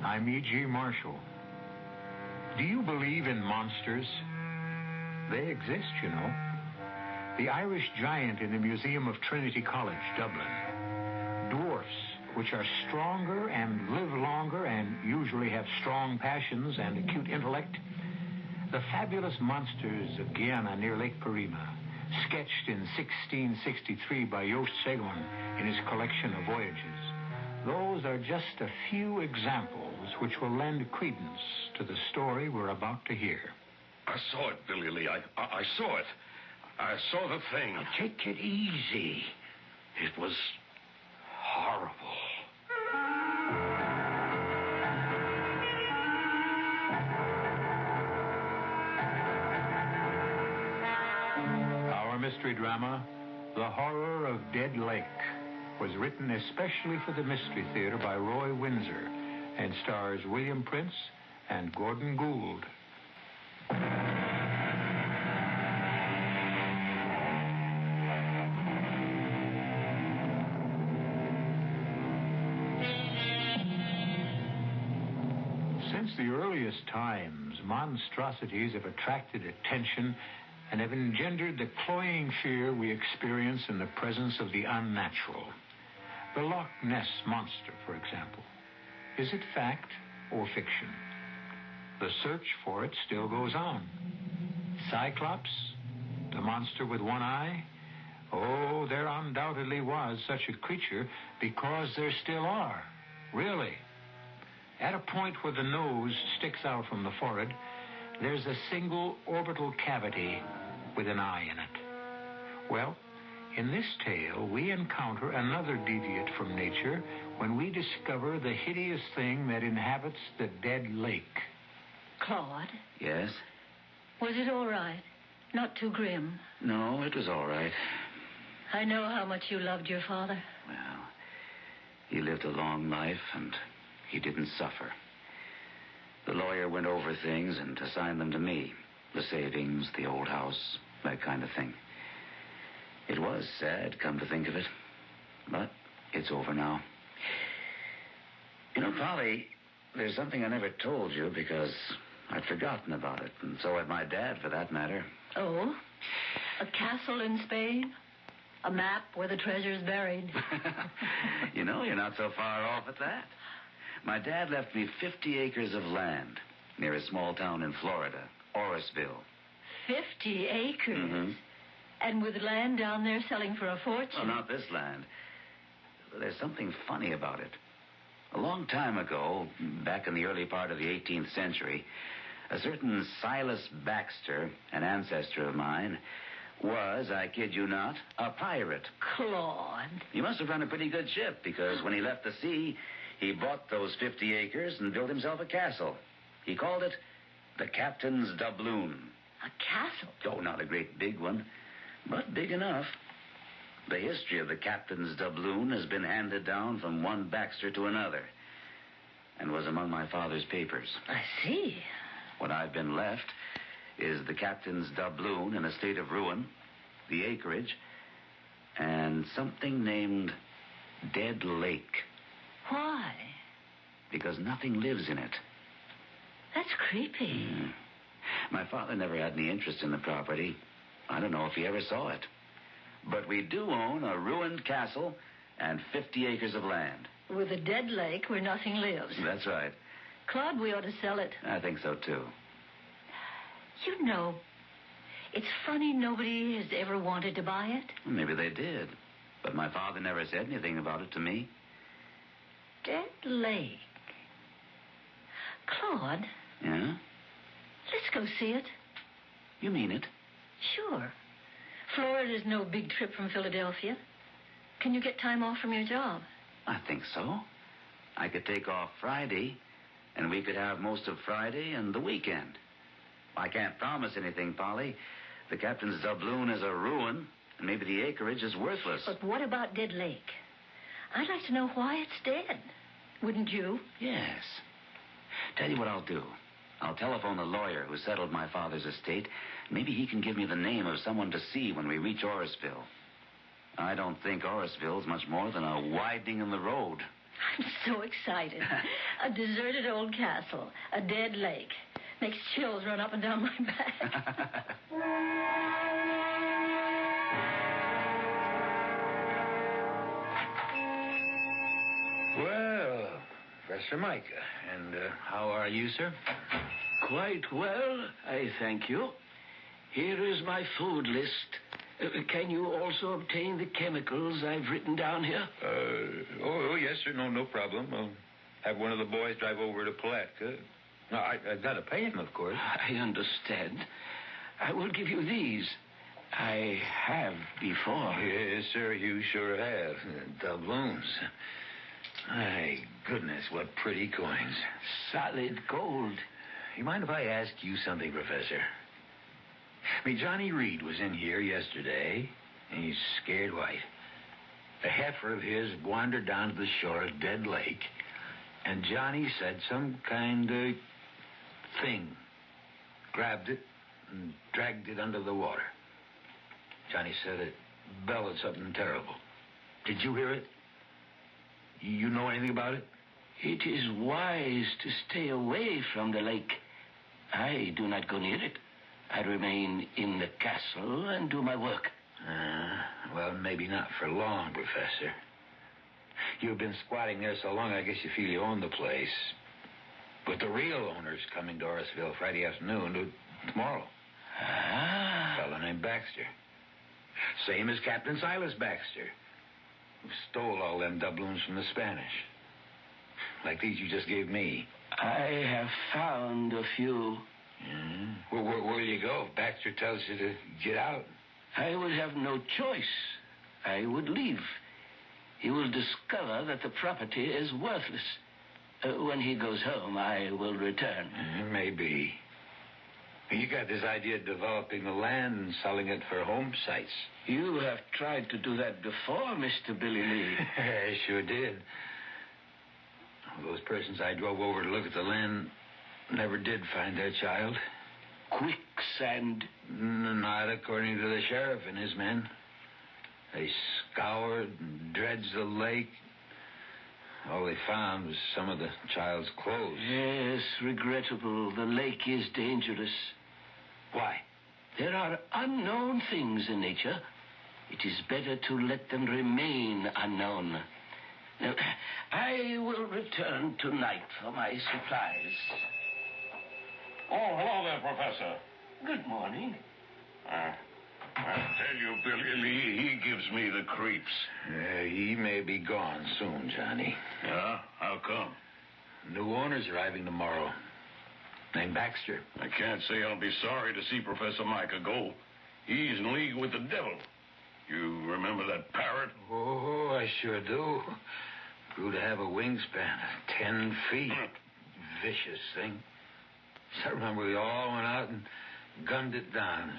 I'm E.G. Marshall. Do you believe in monsters? They exist, you know. The Irish giant in the Museum of Trinity College, Dublin. Dwarfs, which are stronger and live longer and usually have strong passions and acute intellect. The fabulous monsters of Guyana near Lake Parima, sketched in 1663 by Joost Seguin in his collection of voyages. Those are just a few examples which will lend credence to the story we're about to hear. I saw it, Billy Lee. I saw it. I saw the thing. Now, take it easy. It was horrible. Our mystery drama, The Horror of Dead Lake, was written especially for the Mystery Theater by Roy Windsor and stars William Prince and Gordon Gould. Since the earliest times, monstrosities have attracted attention and have engendered the cloying fear we experience in the presence of the unnatural. The Loch Ness Monster, for example. Is it fact or fiction? The search for it still goes on. Cyclops? The monster with one eye? Oh, there undoubtedly was such a creature because there still are. Really. At a point where the nose sticks out from the forehead, there's a single orbital cavity with an eye in it. Well, in this tale, we encounter another deviate from nature when we discover the hideous thing that inhabits the dead lake. Claude? Yes? Was it all right? Not too grim? No, it was all right. I know how much you loved your father. Well, he lived a long life, and he didn't suffer. The lawyer went over things and assigned them to me. The savings, the old house, that kind of thing. It was sad, come to think of it. But it's over now. You know, Polly, there's something I never told you because I'd forgotten about it. And so had my dad, for that matter. Oh? A castle in Spain? A map where the treasure's buried? You know, you're not so far off at that. My dad left me 50 acres of land near a small town in Florida, Orisville. 50 acres? Mm-hmm. And with land down there selling for a fortune? Well, not this land. There's something funny about it. A long time ago, back in the early part of the 18th century, a certain Silas Baxter, an ancestor of mine, was, I kid you not, a pirate. Claude. He must have run a pretty good ship, because when he left the sea, he bought those 50 acres and built himself a castle. He called it the Captain's Doubloon. A castle? Oh, not a great big one, but big enough. The history of the Captain's Doubloon has been handed down from one Baxter to another and was among my father's papers. I see. What I've been left is the Captain's Doubloon in a state of ruin, the acreage, and something named Dead Lake. Why? Because nothing lives in it. That's creepy. My father never had any interest in the property. I don't know if he ever saw it. But we do own a ruined castle and 50 acres of land. With a dead lake where nothing lives. That's right. Claude, we ought to sell it. I think so, too. You know, it's funny nobody has ever wanted to buy it. Maybe they did. But my father never said anything about it to me. Dead lake. Claude. Yeah? Let's go see it. You mean it? Sure. Florida's no big trip from Philadelphia. Can you get time off from your job? I think so. I could take off Friday, and we could have most of Friday and the weekend. I can't promise anything, Polly. The Captain's Doubloon is a ruin, and maybe the acreage is worthless. But what about Dead Lake? I'd like to know why it's dead. Wouldn't you? Yes. Tell you what I'll do. I'll telephone the lawyer who settled my father's estate. Maybe he can give me the name of someone to see when we reach Orisville. I don't think Orisville's much more than a widening in the road. I'm so excited. A deserted old castle, a dead lake. Makes chills run up and down my back. Well, Professor Micah, and how are you, sir? Quite well, I thank you. Here is my food list. Can you also obtain the chemicals I've written down here? Yes, sir. No problem. I'll have one of the boys drive over to Palatka. No, I've got to pay him, of course. I understand. I will give you these. I have before. Yes, sir, you sure have. Doubloons. My goodness, what pretty coins. Solid gold. You mind if I ask you something, Professor? Johnny Reed was in here yesterday, and he's scared white. A heifer of his wandered down to the shore of Dead Lake, and Johnny said some kind of thing. Grabbed it and dragged it under the water. Johnny said it bellowed something terrible. Did you hear it? You know anything about it? It is wise to stay away from the lake. I do not go near it. I remain in the castle and do my work. Well, maybe not for long, Professor. You've been squatting there so long, I guess you feel you own the place. But the real owner's coming to Orrisville Friday afternoon, tomorrow. A fellow named Baxter. Same as Captain Silas Baxter, who stole all them doubloons from the Spanish. Like these you just gave me. I have found a few. Well, where'll you go if Baxter tells you to get out? I would have no choice. I would leave. He will discover that the property is worthless. When he goes home, I will return. Maybe. You got this idea of developing the land and selling it for home sites. You have tried to do that before, Mr. Billy Lee. I sure did. Those persons I drove over to look at the land never did find their child. Quicksand. Not according to the sheriff and his men. They scoured and dredged the lake. All they found was some of the child's clothes. Yes, regrettable. The lake is dangerous. Why? There are unknown things in nature. It is better to let them remain unknown. Now, I will return tonight for my supplies. Oh, hello there, Professor. Good morning. I tell you, Billy Lee, he gives me the creeps. He may be gone soon, Johnny. Yeah? How come? New owner's arriving tomorrow. Named Baxter. I can't say I'll be sorry to see Professor Micah go. He's in league with the devil. You remember that parrot? Oh, I sure do. Grew to have a wingspan of 10 feet. Vicious thing. I remember we all went out and gunned it down.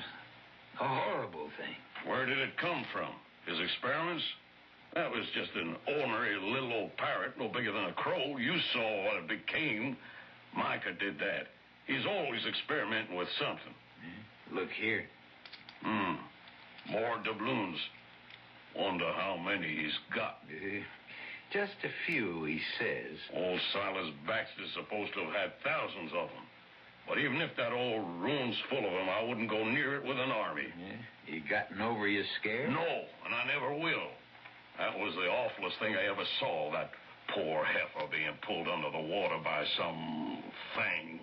A horrible thing. Where did it come from? His experiments? That was just an ordinary little old parrot, no bigger than a crow. You saw what it became. Micah did that. He's always experimenting with something. Look here. More doubloons. Wonder how many he's got. Just a few, he says. Old Silas Baxter's supposed to have had thousands of them. But even if that old room's full of them, I wouldn't go near it with an army. You gotten over your scare? No, and I never will. That was the awfulest thing I ever saw, that poor heifer being pulled under the water by some thing.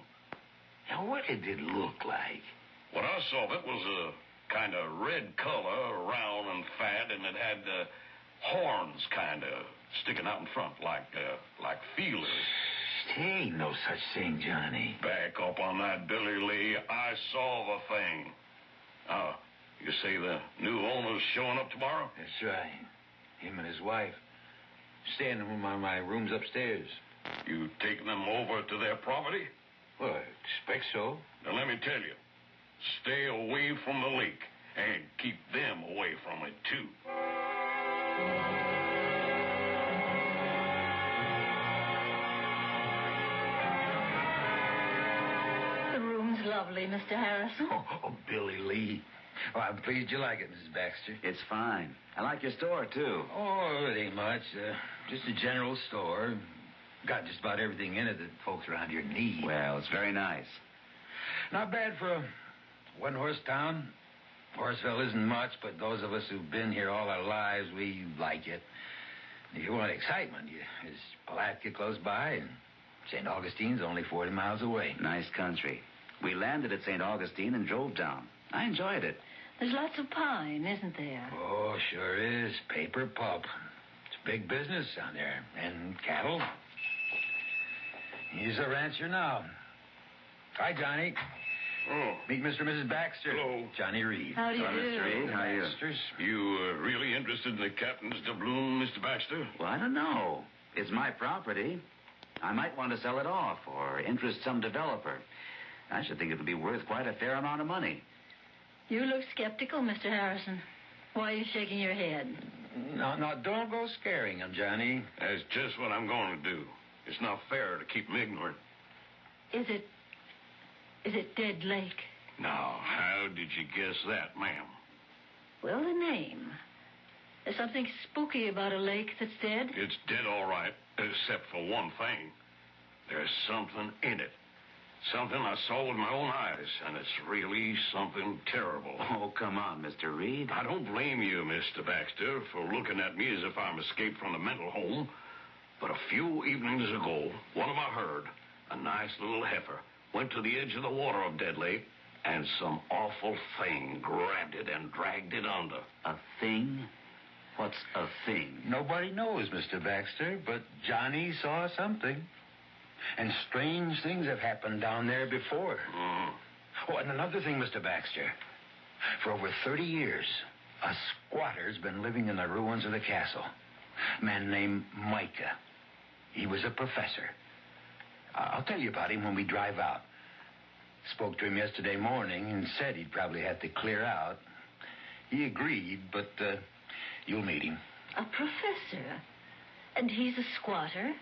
Now, what did it look like? What I saw of it was a kind of red color, round and fat, and it had horns kind of sticking out in front like feelers. There ain't no such thing, Johnny. Back up on that, Billy Lee. I saw the thing. You say the new owner's showing up tomorrow? That's right. Him and his wife. Staying in my rooms upstairs. You taking them over to their property? Well, I expect so. Now, let me tell you. Stay away from the lake. And keep them away from it, too. The room's lovely, Mr. Harrison. Oh, Billy Lee. Well, I'm pleased you like it, Mrs. Baxter. It's fine. I like your store, too. Oh, it ain't much. Just a general store. Got just about everything in it that folks around here need. Well, it's very nice. Not bad for a one-horse town. Horseville isn't much, but those of us who've been here all our lives, we like it. If you want excitement, there's Palatka close by, and St. Augustine's only 40 miles away. Nice country. We landed at St. Augustine and drove down. I enjoyed it. There's lots of pine, isn't there? Oh, sure is. Paper pulp. It's big business down there. And cattle. He's a rancher now. Hi, Johnny. Oh. Meet Mr. and Mrs. Baxter. Hello. Johnny Reed. How do you Hello, do? Mr. Reed. How are you? Baxters. You really interested in the captain's doubloon, Mr. Baxter? Well, I don't know. It's my property. I might want to sell it off or interest some developer. I should think it would be worth quite a fair amount of money. You look skeptical, Mr. Harrison. Why are you shaking your head? No, don't go scaring him, Johnny. That's just what I'm going to do. It's not fair to keep me ignorant. Is it Dead Lake? Now, how did you guess that, ma'am? Well, the name. There's something spooky about a lake that's dead. It's dead all right, except for one thing. There's something in it. Something I saw with my own eyes, and it's really something terrible. Oh, come on, Mr. Reed. I don't blame you, Mr. Baxter, for looking at me as if I'm escaped from the mental home. But a few evenings ago, one of my herd, a nice little heifer, went to the edge of the water of Dead Lake, and some awful thing grabbed it and dragged it under. A thing? What's a thing? Nobody knows, Mr. Baxter, but Johnny saw something. And strange things have happened down there before. Oh, and another thing, Mr. Baxter. For over 30 years, a squatter's been living in the ruins of the castle. A man named Micah. He was a professor. I'll tell you about him when we drive out. Spoke to him yesterday morning and said he'd probably have to clear out. He agreed, but you'll meet him. A professor? And he's a squatter?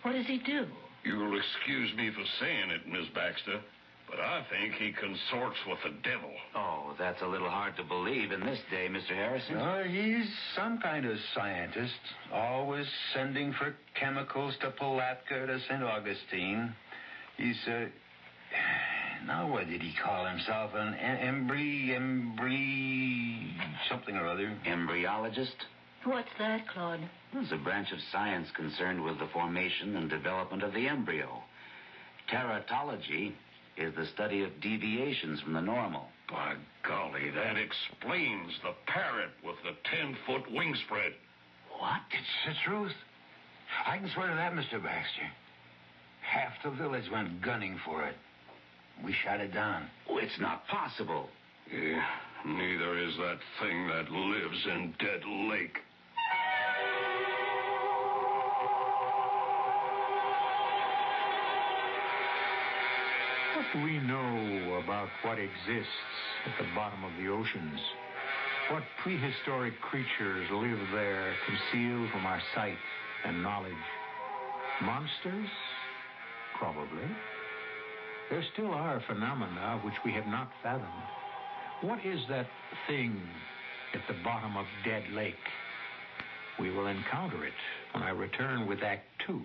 What does he do? You'll excuse me for saying it, Miss Baxter, but I think he consorts with the devil. Oh, that's a little hard to believe in this day, Mr. Harrison. He's some kind of scientist, always sending for chemicals to Palatka to St. Augustine. He's, now what did he call himself? An something or other. Embryologist? What's that, Claude? It's a branch of science concerned with the formation and development of the embryo. Teratology is the study of deviations from the normal. By golly, that explains the parrot with the 10-foot wingspread. What? It's the truth. I can swear to that, Mr. Baxter. Half the village went gunning for it. We shot it down. Oh, it's not possible. Yeah, neither is that thing that lives in Dead Lake. What do we know about what exists at the bottom of the oceans? What prehistoric creatures live there, concealed from our sight and knowledge? Monsters? Probably. There still are phenomena which we have not fathomed. What is that thing at the bottom of Dead Lake? We will encounter it when I return with Act 2.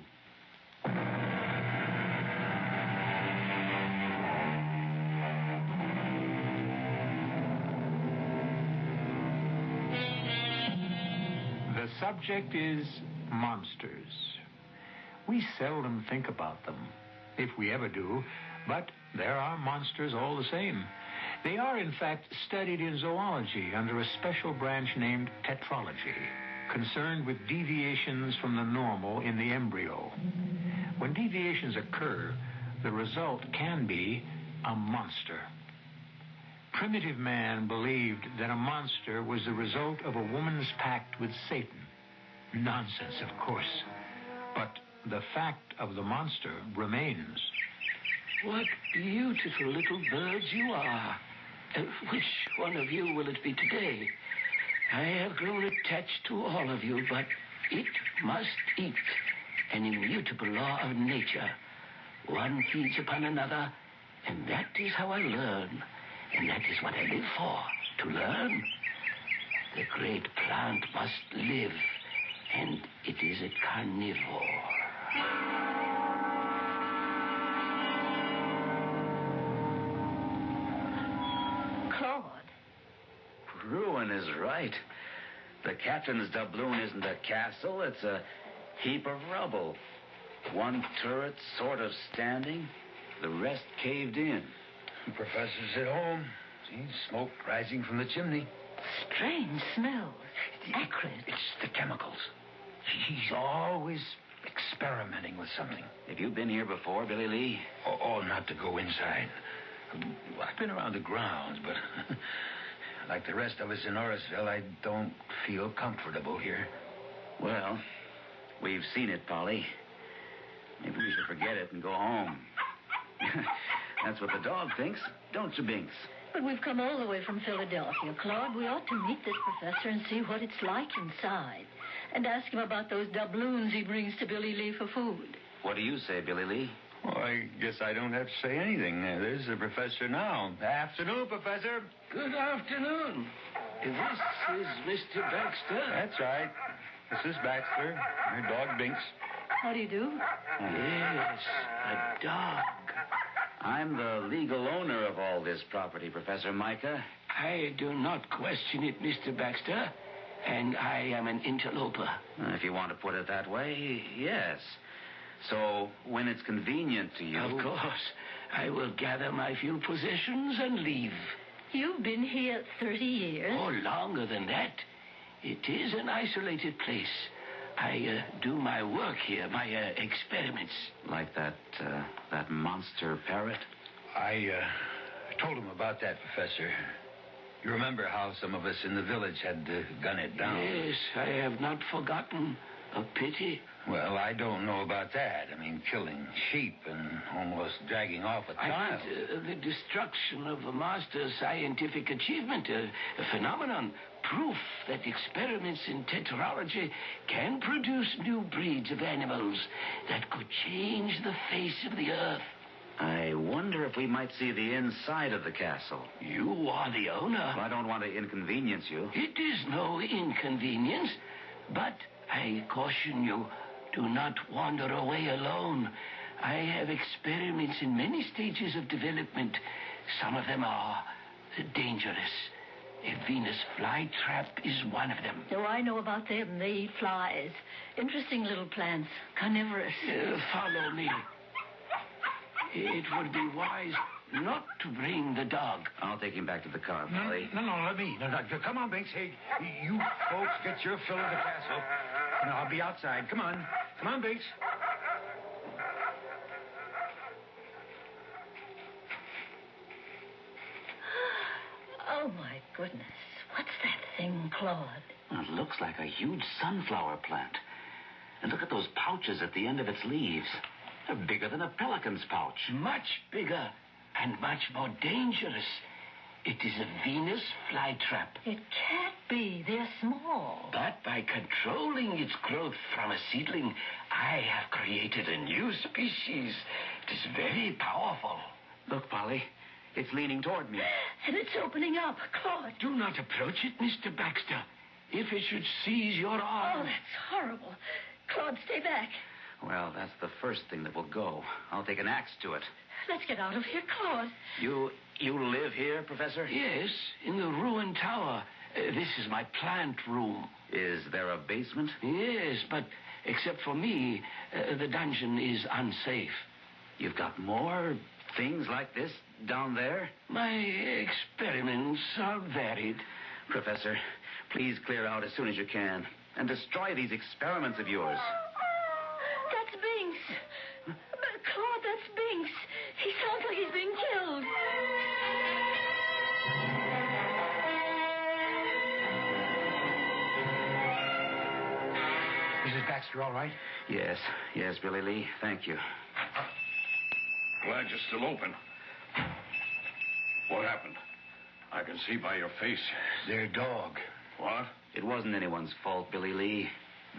The subject is monsters. We seldom think about them, if we ever do, but there are monsters all the same. They are, in fact, studied in zoology under a special branch named tetralogy, concerned with deviations from the normal in the embryo. When deviations occur, the result can be a monster. Primitive man believed that a monster was the result of a woman's pact with Satan. Nonsense, of course. But the fact of the monster remains. What beautiful little birds you are. Which one of you will it be today? I have grown attached to all of you, but it must eat. An immutable law of nature. One feeds upon another, and that is how I learn. And that is what I live for, to learn. The great plant must live, and it is a carnivore. Claude. Bruin is right. The captain's doubloon isn't a castle, it's a heap of rubble. One turret sort of standing, the rest caved in. The professor's at home. See, smoke rising from the chimney. Strange smell. Acrid. It's the chemicals. He's always experimenting with something. Have you been here before, Billy Lee? Oh, not to go inside. I've been around the grounds, but like the rest of us in Orisville, I don't feel comfortable here. Well, we've seen it, Polly. Maybe we should forget it and go home. That's what the dog thinks, don't you, Binks? But we've come all the way from Philadelphia, Claude. We ought to meet this professor and see what it's like inside. And ask him about those doubloons he brings to Billy Lee for food. What do you say, Billy Lee? Well, I guess I don't have to say anything. There's the professor now. Afternoon, Professor. Good afternoon. This is Mr. Baxter. That's right. This is Baxter, our dog Binks. How do you do? Yes, a dog. I'm the legal owner of all this property, Professor Micah. I do not question it, Mr. Baxter. And I am an interloper. If you want to put it that way, yes. So, when it's convenient to you... Of course. I will gather my few possessions and leave. You've been here 30 years. Oh, longer than that. It is an isolated place. I do my work here, my experiments. Like that monster parrot? I told him about that, Professor. You remember how some of us in the village had to gun it down? Yes, I have not forgotten. A pity. Well, I don't know about that. I mean, killing sheep and almost dragging off a child. The destruction of a master's scientific achievement, a phenomenon, proof that experiments in tetralogy can produce new breeds of animals that could change the face of the earth. I wonder if we might see the inside of the castle. You are the owner. Well, I don't want to inconvenience you. It is no inconvenience, but I caution you, do not wander away alone. I have experiments in many stages of development. Some of them are dangerous. A Venus flytrap is one of them. Oh, I know about them. They eat flies. Interesting little plants. Carnivorous. Follow me. It would be wise not to bring the dog. I'll take him back to the car, Polly. No, let me. No, come on, Binks. Hey, you folks get your fill of the castle. And I'll be outside. Come on. Come on, Binks. Oh, my goodness. What's that thing, Claude? It looks like a huge sunflower plant. And look at those pouches at the end of its leaves. They're bigger than a pelican's pouch. Much bigger and much more dangerous. It is a Venus flytrap. It can't be. They're small. But by controlling its growth from a seedling, I have created a new species. It is very powerful. Look, Polly. It's leaning toward me. And it's opening up. Claude. Do not approach it, Mr. Baxter. If it should seize your Oh, arm... that's horrible. Claude, stay back. Well, that's the first thing that will go. I'll take an axe to it. Let's get out of here, Claude. You live here, Professor? Yes, in the ruined tower. This is my plant room. Is there a basement? Yes, but except for me, the dungeon is unsafe. You've got more things like this down there? My experiments are varied. Professor, please clear out as soon as you can and destroy these experiments of yours. That's Binks. Claude, that's Binks. He sounds like he's being killed. Mrs. Baxter, all right? Yes, Billy Lee. Thank you. Glad you're still open. What happened? I can see by your face. Their dog. What? It wasn't anyone's fault, Billy Lee.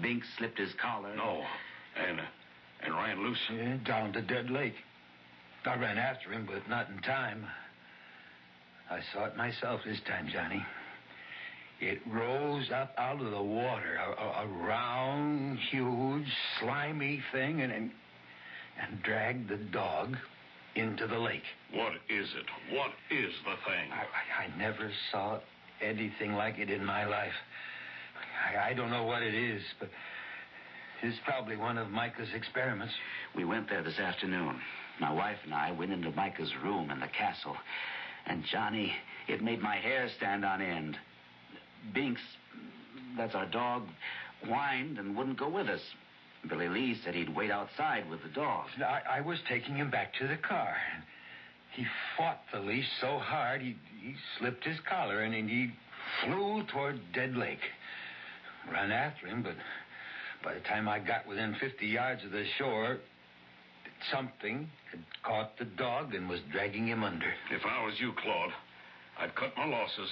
Binks slipped his collar. No. And ran loose. Yeah, down the dead lake. I ran after him, but not in time. I saw it myself this time, Johnny. It rose up out of the water, a round, huge, slimy thing, and dragged the dog into the lake. What is it? What is the thing? I never saw anything like it in my life. I don't know what it is, but it's probably one of Micah's experiments. We went there this afternoon. My wife and I went into Micah's room in the castle. And, Johnny, it made my hair stand on end. Binks, that's our dog, whined and wouldn't go with us. Billy Lee said he'd wait outside with the dog. I was taking him back to the car. He fought the leash so hard, he slipped his collar, and he flew toward Dead Lake. Ran after him, but by the time I got within 50 yards of the shore, something had caught the dog and was dragging him under. If I was you, Claude, I'd cut my losses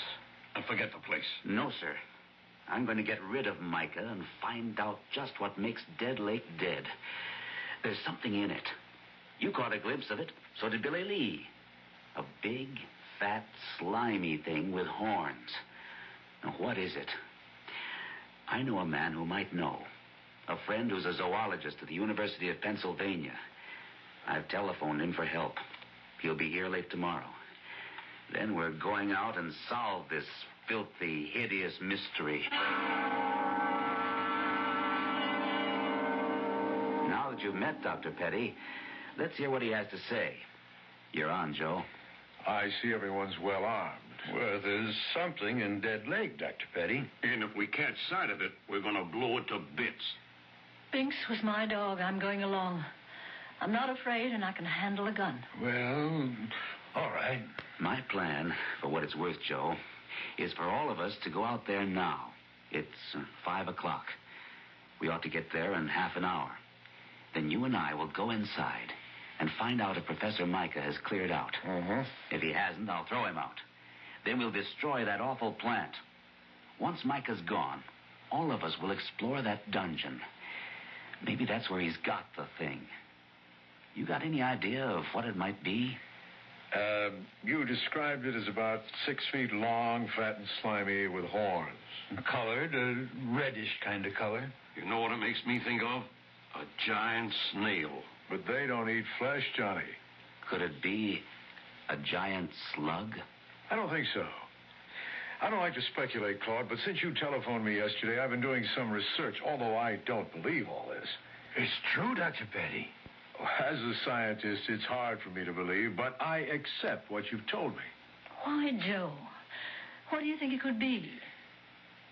and forget the place. No, sir. I'm going to get rid of Micah and find out just what makes Dead Lake dead. There's something in it. You caught a glimpse of it. So did Billy Lee. A big, fat, slimy thing with horns. Now, what is it? I know a man who might know. A friend who's a zoologist at the University of Pennsylvania. I've telephoned him for help. He'll be here late tomorrow. Then we're going out and solve this filthy, hideous mystery. Now that you've met Dr. Petty, let's hear what he has to say. You're on, Joe. I see everyone's well armed. Well, there's something in Dead Lake, Dr. Petty. And if we catch sight of it, we're going to blow it to bits. Binks was my dog. I'm going along. I'm not afraid, and I can handle a gun. Well, all right. My plan, for what it's worth, Joe, is for all of us to go out there now. It's 5 o'clock. We ought to get there in half an hour. Then you and I will go inside and find out if Professor Micah has cleared out. Mm-hmm. If he hasn't, I'll throw him out. Then we'll destroy that awful plant. Once Micah's gone, all of us will explore that dungeon. Maybe that's where he's got the thing. You got any idea of what it might be? You described it as about 6 feet long, fat and slimy, with horns. Colored, a reddish kind of color. You know what it makes me think of? A giant snail. But they don't eat flesh, Johnny. Could it be a giant slug? I don't think so. I don't like to speculate, Claude, but since you telephoned me yesterday, I've been doing some research, although I don't believe all this. It's true, Dr. Petty. As a scientist, it's hard for me to believe, but I accept what you've told me. Why, Joe? What do you think it could be?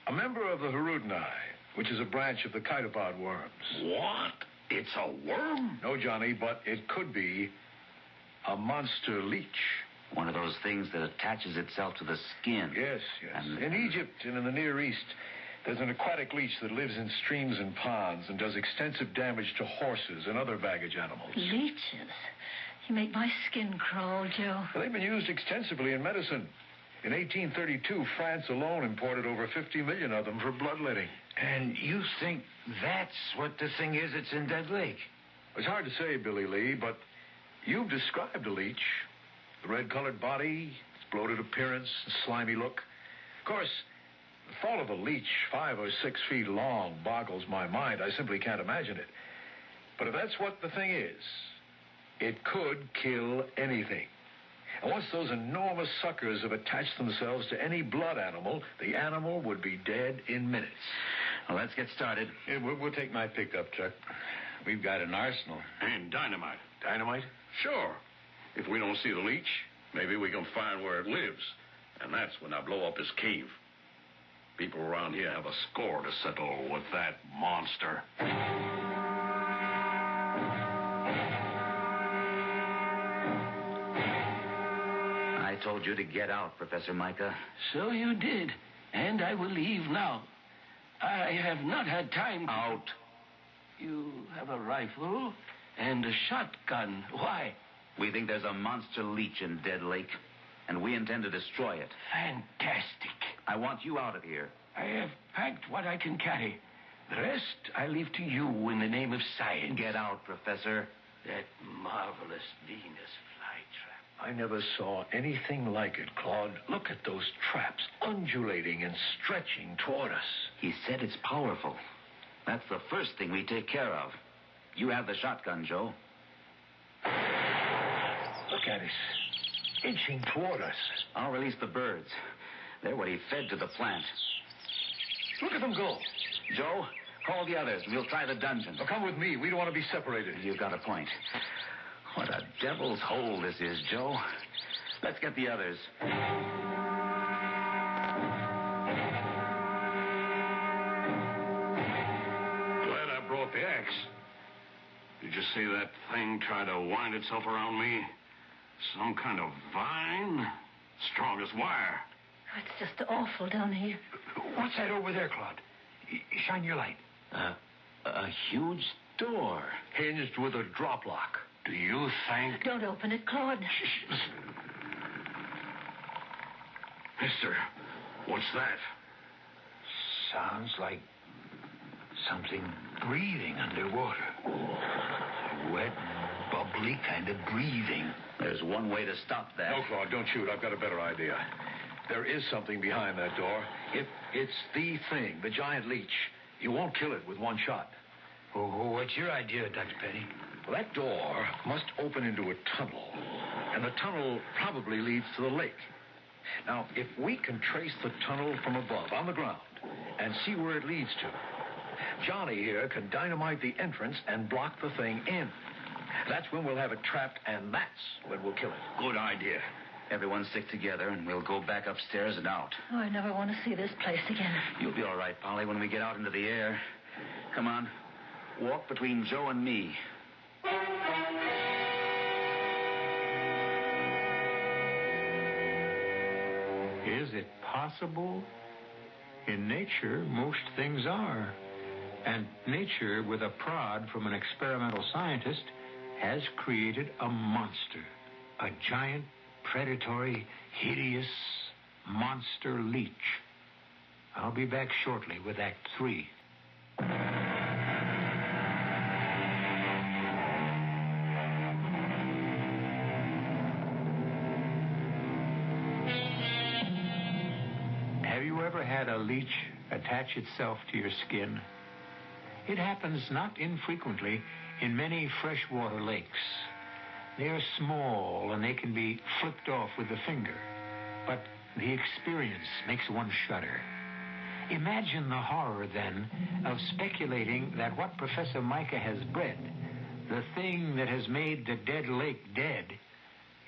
A member of the Hirudinai, which is a branch of the chitopod worms. What? It's a worm? No, Johnny, but it could be a monster leech. One of those things that attaches itself to the skin. Yes. In Egypt and in the Near East, there's an aquatic leech that lives in streams and ponds and does extensive damage to horses and other baggage animals. Leeches? You make my skin crawl, Joe. Well, they've been used extensively in medicine. In 1832, France alone imported over 50 million of them for bloodletting. And you think that's what the thing is that's in Dead Lake? It's hard to say, Billy Lee, but you've described a leech. The red-colored body, its bloated appearance, and slimy look. Of course, the thought of a leech 5 or 6 feet long boggles my mind. I simply can't imagine it. But if that's what the thing is, it could kill anything. And once those enormous suckers have attached themselves to any blood animal, the animal would be dead in minutes. Well, let's get started. Yeah, we'll take my pickup truck. We've got an arsenal. And dynamite. Dynamite? Sure. If we don't see the leech, maybe we can find where it lives. And that's when I blow up his cave. People around here have a score to settle with that monster. I told you to get out, Professor Micah. So you did, and I will leave now. I have not had time to... Out. You have a rifle and a shotgun. Why? We think there's a monster leech in Dead Lake, and we intend to destroy it. Fantastic. I want you out of here. I have packed what I can carry. The rest I leave to you in the name of science. Get out, Professor. That marvelous Venus flytrap. I never saw anything like it, Claude. Look at those traps, undulating and stretching toward us. He said it's powerful. That's the first thing we take care of. You have the shotgun, Joe. Look at it. Inching toward us. I'll release the birds. They're what he fed to the plant. Look at them go. Joe, call the others, and we'll try the dungeon. Now, come with me. We don't want to be separated. You've got a point. What a devil's hole this is, Joe. Let's get the others. Glad I brought the axe. Did you see that thing try to wind itself around me? Some kind of vine? Strong as wire. It's just awful down here. What's that over there, Claude? Shine your light. A huge door. Hinged with a drop lock. Do you think... Don't open it, Claude. Listen. Mister, what's that? Sounds like something breathing underwater. A wet, bubbly kind of breathing. There's one way to stop that. No, Claude, don't shoot. I've got a better idea. There is something behind that door. It's the thing, the giant leech. You won't kill it with one shot. Oh, what's your idea, Dr. Petty? Well, that door must open into a tunnel, and the tunnel probably leads to the lake. Now, if we can trace the tunnel from above, on the ground, and see where it leads to, Johnny here can dynamite the entrance and block the thing in. That's when we'll have it trapped, and that's when we'll kill it. Good idea. Everyone stick together, and we'll go back upstairs and out. Oh, I never want to see this place again. You'll be all right, Polly, when we get out into the air. Come on. Walk between Joe and me. Is it possible? In nature, most things are. And nature, with a prod from an experimental scientist, has created a monster. A giant, predatory, hideous monster leech. I'll be back shortly with Act 3. Have you ever had a leech attach itself to your skin? It happens not infrequently in many freshwater lakes. They are small and they can be flicked off with the finger. But the experience makes one shudder. Imagine the horror, then, of speculating that what Professor Micah has bred, the thing that has made the dead lake dead,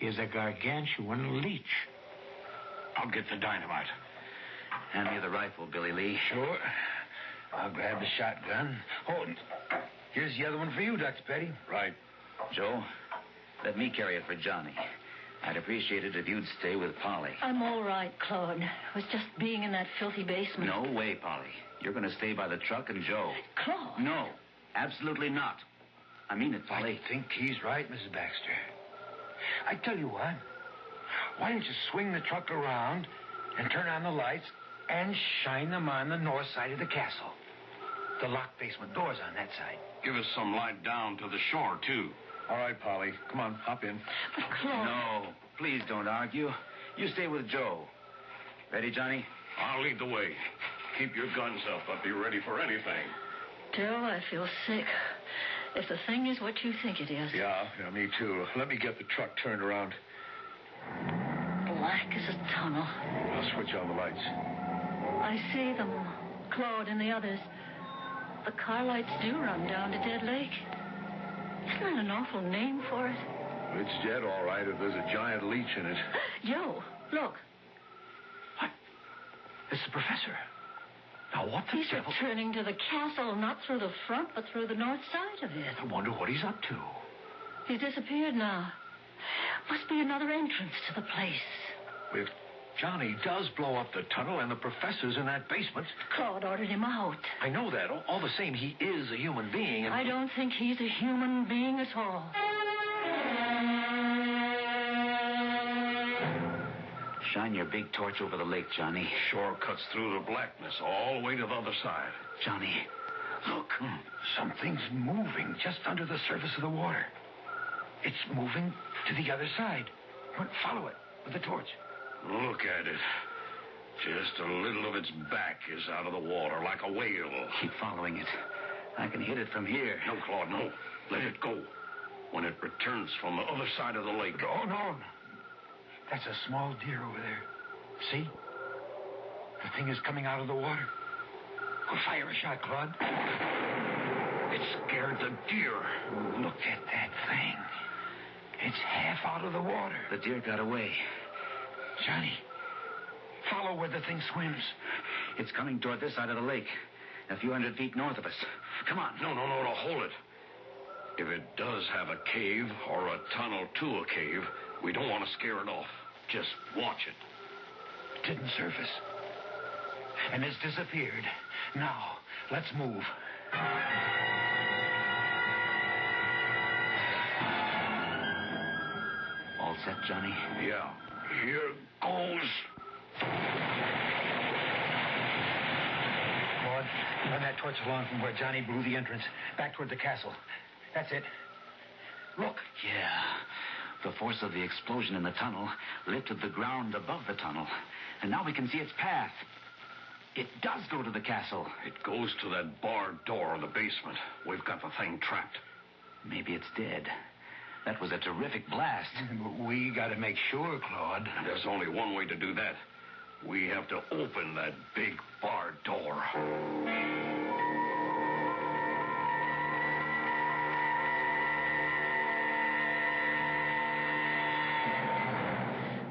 is a gargantuan leech. I'll get the dynamite. Hand me the rifle, Billy Lee. Sure. I'll grab the shotgun. Oh, and here's the other one for you, Dr. Petty. Right. Joe, let me carry it for Johnny. I'd appreciate it if you'd stay with Polly. I'm all right, Claude. It was just being in that filthy basement. No way, Polly. You're going to stay by the truck and Joe. Claude. No, absolutely not. I mean it, Polly. I think he's right, Mrs. Baxter. I tell you what. Why don't you swing the truck around and turn on the lights and shine them on the north side of the castle? The locked basement door's on that side. Give us some light down to the shore, too. All right, Polly. Come on, hop in. But Claude. No, please don't argue. You stay with Joe. Ready, Johnny? I'll lead the way. Keep your guns up. I'll be ready for anything. Joe, I feel sick. If the thing is what you think it is. Yeah, me too. Let me get the truck turned around. Black as a tunnel. I'll switch on the lights. I see them. Claude and the others. The car lights do run down to Dead Lake. Isn't that an awful name for it? It's dead, all right, if there's a giant leech in it. Joe, look. What? It's the professor. Now, what the He's devil? returning to the castle, not through the front, but through the north side of it. I wonder what he's up to. He's disappeared now. Must be another entrance to the place. If Johnny does blow up the tunnel and the professor's in that basement... Claude ordered him out. I know that. All the same, he is a human being. And... I don't think he's a human being at all. Shine your big torch over the lake, Johnny. Shore cuts through the blackness all the way to the other side. Johnny, look. Something's moving just under the surface of the water. It's moving to the other side. Follow it with the torch. Look at it. Just a little of its back is out of the water, like a whale. Keep following it. I can hit it from here. No, Claude, no. Let it go. When it returns from the other side of the lake. Oh, no. That's a small deer over there. See? The thing is coming out of the water. Go fire a shot, Claude. It scared the deer. Look at that thing. It's half out of the water. The deer got away. Johnny, follow where the thing swims. It's coming toward this side of the lake, a few 100 feet north of us. Come on. No, hold it. If it does have a cave or a tunnel to a cave, we don't want to scare it off. Just watch it. It didn't surface. And it's disappeared. Now, let's move. All set, Johnny? Yeah. Here goes. Claude, run that torch along from where Johnny blew the entrance, back toward the castle. That's it. Look. Yeah. The force of the explosion in the tunnel lifted the ground above the tunnel, and now we can see its path. It does go to the castle. It goes to that barred door in the basement. We've got the thing trapped. Maybe it's dead. That was a terrific blast. But we got to make sure, Claude. There's only one way to do that. We have to open that big barred door.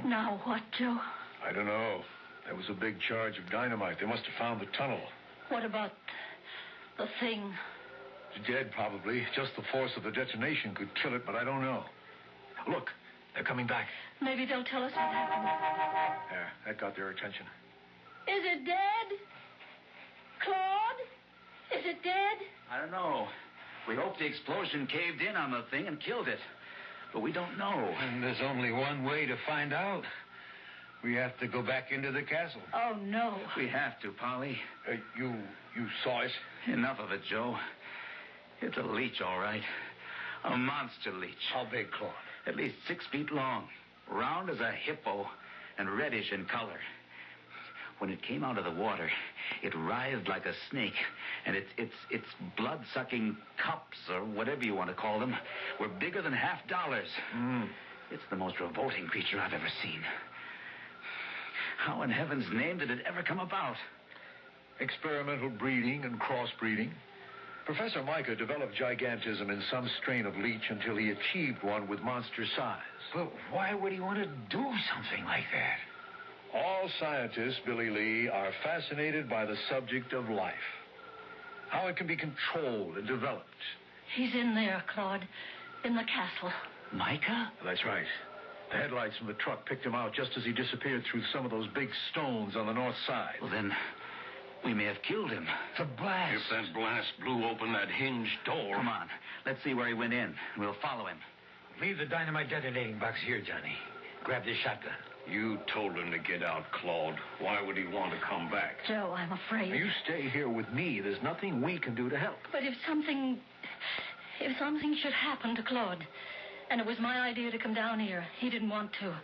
Now what, Joe? I don't know. There was a big charge of dynamite. They must have found the tunnel. What about the thing? It's dead, probably. Just the force of the detonation could kill it, but I don't know. Look, they're coming back. Maybe they'll tell us what happened. There, that got their attention. Is it dead? Claude? Is it dead? I don't know. We hope the explosion caved in on the thing and killed it. But we don't know. And there's only one way to find out. We have to go back into the castle. Oh, no. We have to, Polly. You saw it? Enough of it, Joe. It's a leech, all right. A monster leech. How big, Claude? At least 6 feet long, round as a hippo, and reddish in color. When it came out of the water, it writhed like a snake, and its blood-sucking cups, or whatever you want to call them, were bigger than $50. It's the most revolting creature I've ever seen. How in heaven's name did it ever come about? Experimental breeding and crossbreeding. Professor Micah developed gigantism in some strain of leech until he achieved one with monster size. But why would he want to do something like that? All scientists, Billy Lee, are fascinated by the subject of life. How it can be controlled and developed. He's in there, Claude. In the castle. Micah? That's right. The headlights from the truck picked him out just as he disappeared through some of those big stones on the north side. Well, then, we may have killed him. The blast. If that blast blew open that hinged door... Come on. Let's see where he went in. We'll follow him. Leave the dynamite detonating box here, Johnny. Grab this shotgun. You told him to get out, Claude. Why would he want to come back? Joe, I'm afraid. You stay here with me. There's nothing we can do to help. But if something should happen to Claude, and it was my idea to come down here, he didn't want to.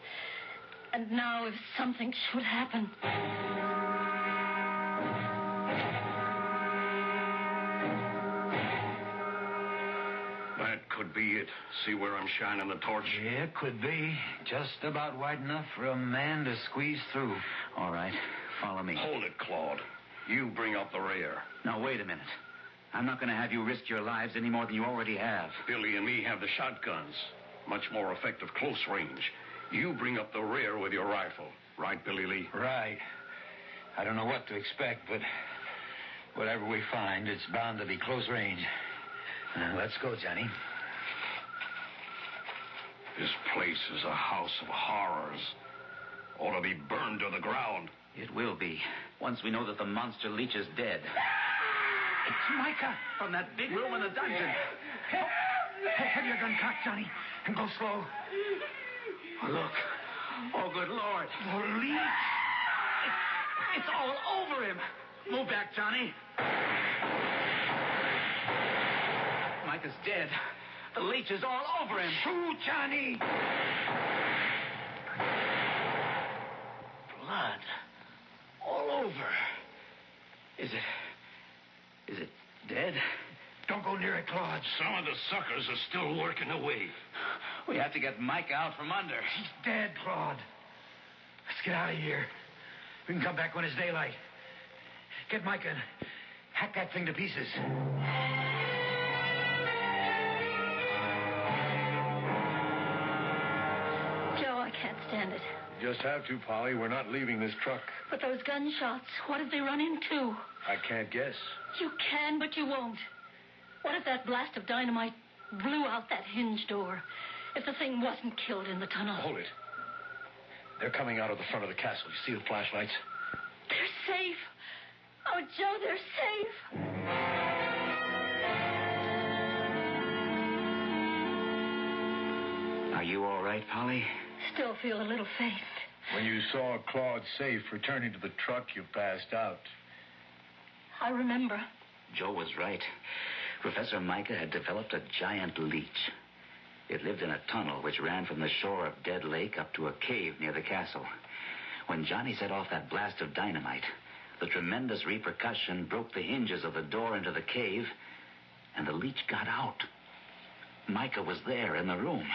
And now if something should happen... That could be it. See where I'm shining the torch? Yeah, could be. Just about wide enough for a man to squeeze through. All right. Follow me. Hold it, Claude. You bring up the rear. Now, wait a minute. I'm not going to have you risk your lives any more than you already have. Billy and me have the shotguns. Much more effective close range. You bring up the rear with your rifle. Right, Billy Lee? Right. I don't know what to expect, but whatever we find, it's bound to be close range. Let's go, Johnny. This place is a house of horrors. Ought to be burned to the ground. It will be, once we know that the monster leech is dead. It's Micah From that big room in the dungeon. Have your gun cocked, Johnny, and go slow. Oh, look. Oh, good Lord. The leech. It's all over him. Move back, Johnny. Micah's dead. The leech is all over him. Shoot, Johnny. blood. All over. Is it dead? Don't go near it, Claude. Some of the suckers are still working away. We have to get Micah out from under. He's dead, Claude. Let's get out of here. We can come back when it's daylight. Get Micah and hack that thing to pieces. Joe, I can't stand it. You just have to, Polly. We're not leaving this truck. But those gunshots, what did they run into? I can't guess. You can, but you won't. What if that blast of dynamite blew out that hinge door? If the thing wasn't killed in the tunnel? Hold it. They're coming out of the front of the castle. You see the flashlights? They're safe. Oh, Joe, they're safe. Are you all right, Polly? Still feel a little faint. When you saw Claude safe returning to the truck, you passed out. I remember. Joe was right. Professor Micah had developed a giant leech. It lived in a tunnel which ran from the shore of Dead Lake up to a cave near the castle. When Johnny set off that blast of dynamite, the tremendous repercussion broke the hinges of the door into the cave, and the leech got out. Micah was there in the room.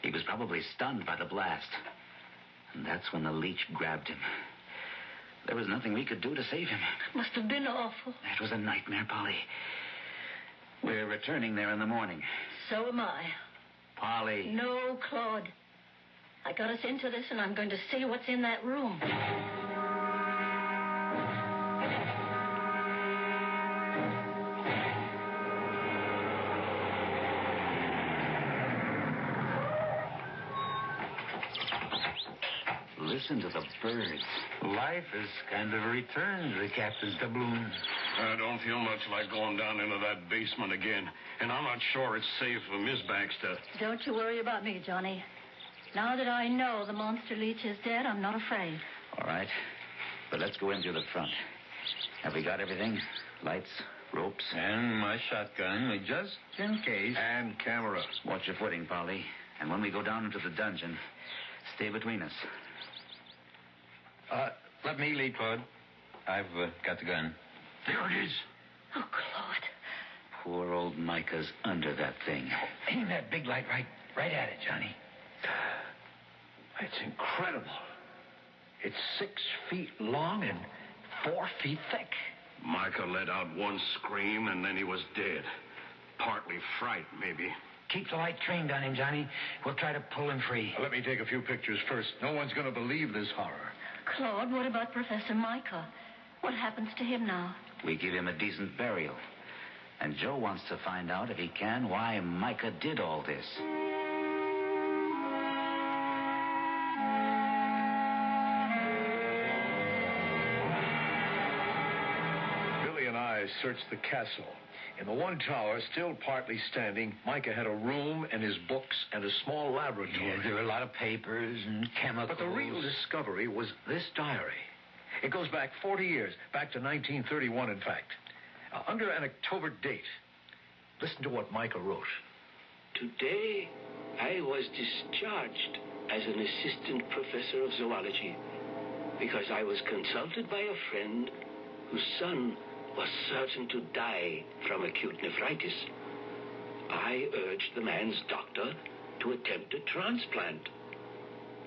He was probably stunned by the blast. And that's when the leech grabbed him. There was nothing we could do to save him. It must have been awful. It was a nightmare, Polly. We're returning there in the morning. So am I. Polly. No, Claude. I got us into this, and I'm going to see what's in that room. Listen to the birds. Life has kind of returned to the captain's doubloon. I don't feel much like going down into that basement again. And I'm not sure it's safe for Miss Baxter. Don't you worry about me, Johnny. Now that I know the monster leech is dead, I'm not afraid. All right. But let's go in through the front. Have we got everything? Lights, ropes? And my shotgun, just in case. And camera. Watch your footing, Polly. And when we go down into the dungeon, stay between us. Let me lead, Claude. I've got the gun. There it is. Oh, Claude. Poor old Micah's under that thing. Aim that big light right at it, Johnny. It's incredible. It's 6 feet long and 4 feet thick. Micah let out one scream, and then he was dead. Partly fright, maybe. Keep the light trained on him, Johnny. We'll try to pull him free. Let me take a few pictures first. No one's going to believe this horror. Claude, what about Professor Micah? What happens to him now? We give him a decent burial. And Joe wants to find out, if he can, why Micah did all this. Billy and I searched the castle. In the one tower, still partly standing, Micah had a room and his books and a small laboratory. Yeah, there were a lot of papers and chemicals. But the real discovery was this diary. It goes back 40 years, back to 1931, in fact. Under an October date. Listen to what Micah wrote. Today, I was discharged as an assistant professor of zoology because I was consulted by a friend whose son was certain to die from acute nephritis. I urged the man's doctor to attempt a transplant.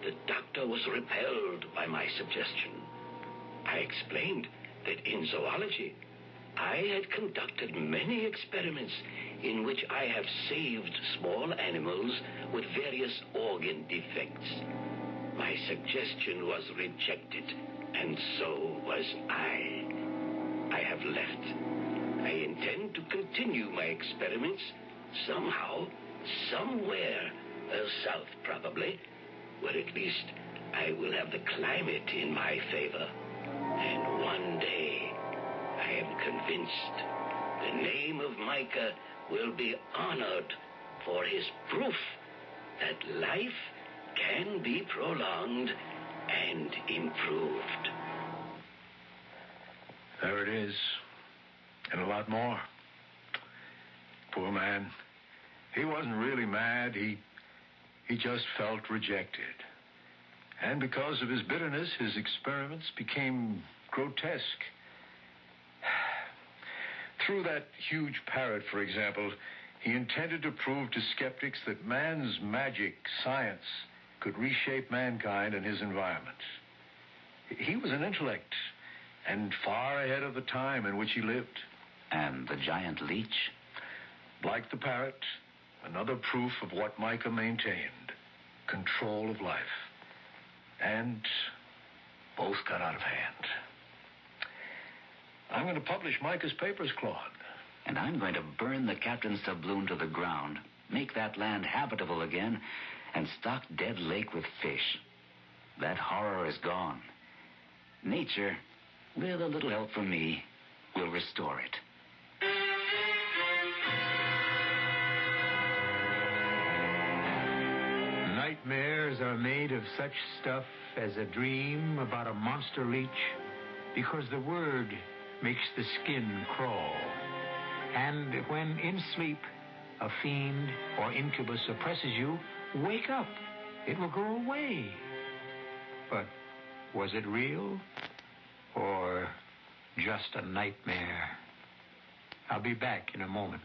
The doctor was repelled by my suggestion. I explained that in zoology, I had conducted many experiments in which I have saved small animals with various organ defects. My suggestion was rejected, and so was I. I have left. I intend to continue my experiments somehow, somewhere, south probably, where at least I will have the climate in my favor. And one day, I am convinced the name of Micah will be honored for his proof that life can be prolonged and improved. There it is. And a lot more. Poor man. He wasn't really mad. He just felt rejected. And because of his bitterness, his experiments became grotesque. Through that huge parrot, for example, he intended to prove to skeptics that man's magic, science, could reshape mankind and his environment. He was an intellect, and far ahead of the time in which he lived. And the giant leech? Like the parrot, another proof of what Micah maintained: control of life. And both got out of hand. I'm going to publish Micah's papers, Claude. And I'm going to burn the captain's doubloon to the ground, make that land habitable again, and stock Dead Lake with fish. That horror is gone. Nature, with a little help from me, will restore it. Nightmares are made of such stuff as a dream about a monster leech, because the word makes the skin crawl. And when in sleep a fiend or incubus oppresses you, wake up. It will go away. But was it real or just a nightmare? I'll be back in a moment.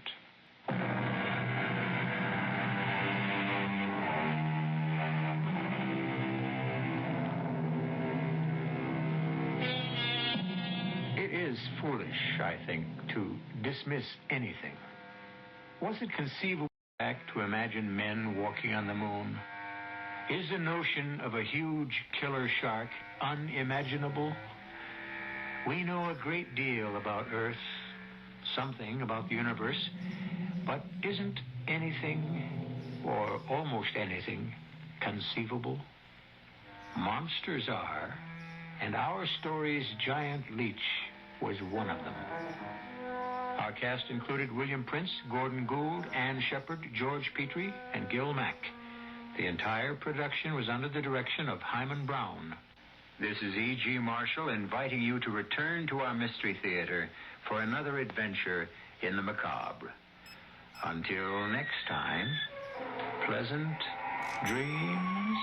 It is foolish, I think, to dismiss anything. Was it conceivable to imagine men walking on the moon? Is the notion of a huge killer shark unimaginable? We know a great deal about Earth, something about the universe, but isn't anything, or almost anything, conceivable? Monsters are, and our story's giant leech was one of them. Our cast included William Prince, Gordon Gould, Ann Shepard, George Petrie, and Gil Mack. The entire production was under the direction of Hyman Brown. This is E.G. Marshall inviting you to return to our Mystery Theater for another adventure in the macabre. Until next time, pleasant dreams.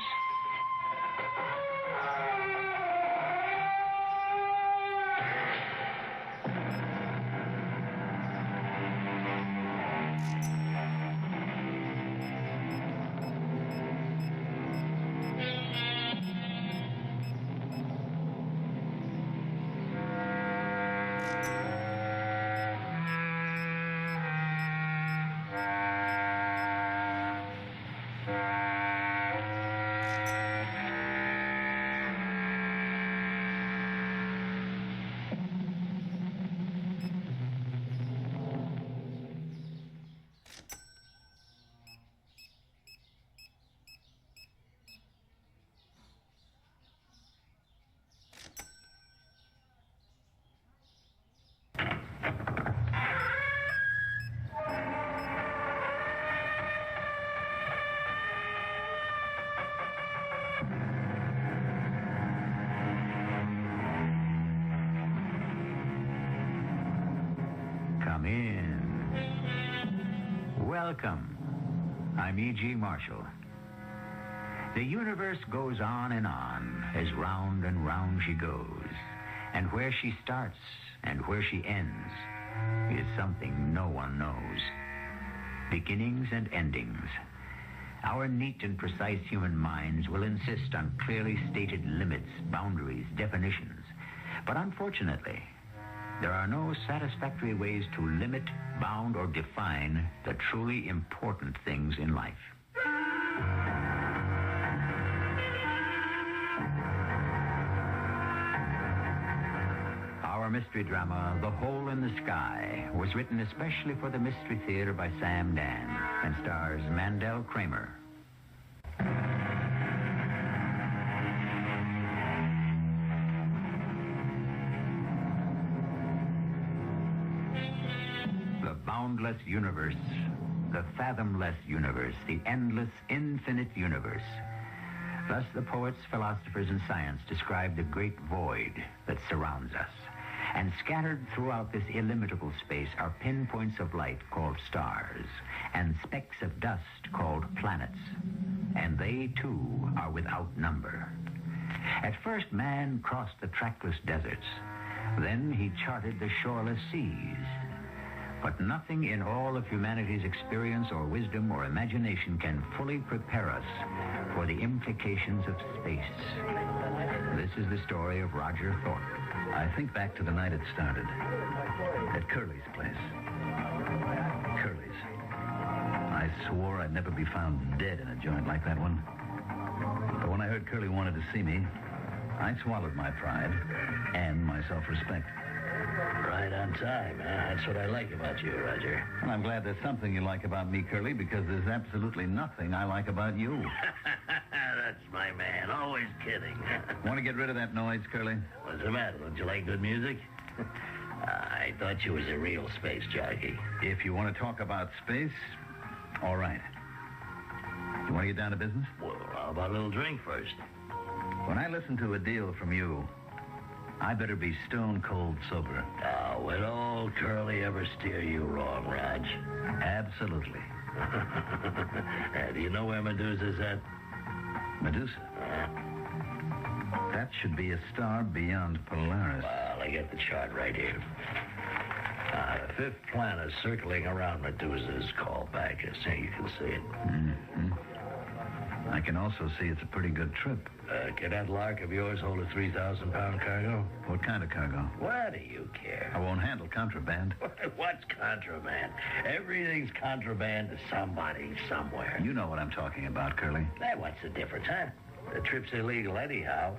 Come in. Welcome. I'm E.G. Marshall. The universe goes on and on, as round and round she goes. And where she starts and where she ends is something no one knows. Beginnings and endings. Our neat and precise human minds will insist on clearly stated limits, boundaries, definitions. But unfortunately, there are no satisfactory ways to limit, bound, or define the truly important things in life. Our mystery drama, The Hole in the Sky, was written especially for the Mystery Theater by Sam Dan and stars Mandel Kramer. The boundless universe, the fathomless universe, the endless, infinite universe. Thus the poets, philosophers, and science describe the great void that surrounds us. And scattered throughout this illimitable space are pinpoints of light called stars, and specks of dust called planets. And they, too, are without number. At first, man crossed the trackless deserts. Then he charted the shoreless seas. But nothing in all of humanity's experience or wisdom or imagination can fully prepare us for the implications of space. This is the story of Roger Thorpe. I think back to the night it started. At Curly's place. Curly's. I swore I'd never be found dead in a joint like that one. But when I heard Curly wanted to see me, I swallowed my pride and my self-respect. Right on time, huh? That's what I like about you, Roger. Well, I'm glad there's something you like about me, Curly, because there's absolutely nothing I like about you. That's my man. Always kidding. Want to get rid of that noise, Curly? What's the matter? Don't you like good music? I thought you was a real space jockey. If you want to talk about space, all right. You want to get down to business? Well, how about a little drink first? When I listen to a deal from you, I better be stone cold sober. Oh, would old Curly ever steer you wrong, Raj? Absolutely. Do you know where Medusa's at? Medusa? That should be a star beyond Polaris. Well, I get the chart right here. The fifth planet circling around Medusa is called Bacchus. Here, you can see it. Mm-hmm. I can also see it's a pretty good trip. Can that lark of yours hold a 3,000-pound cargo? What kind of cargo? What do you care? I won't handle contraband. What's contraband? Everything's contraband to somebody somewhere. You know what I'm talking about, Curly. Hey, what's the difference, huh? The trip's illegal anyhow.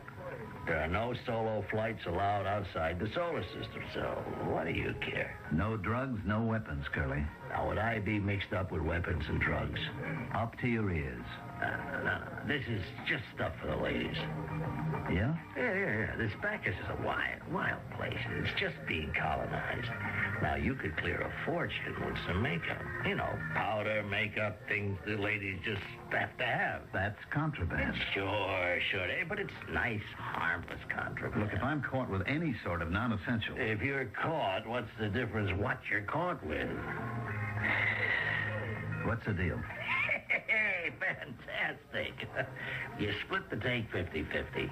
There are no solo flights allowed outside the solar system, so what do you care? No drugs, no weapons, Curly. Now, would I be mixed up with weapons and drugs? Up to your ears. No. This is just stuff for the ladies. Yeah? Yeah. This Bacchus is a wild place. It's just being colonized. Now, you could clear a fortune with some makeup. You know, powder, makeup, things the ladies just have to have. That's contraband. Sure. But it's nice, harmless contraband. Look, if I'm caught with any sort of non-essential... If you're caught, what's the difference what you're caught with? What's the deal? Hey, fantastic. You split the take 50-50.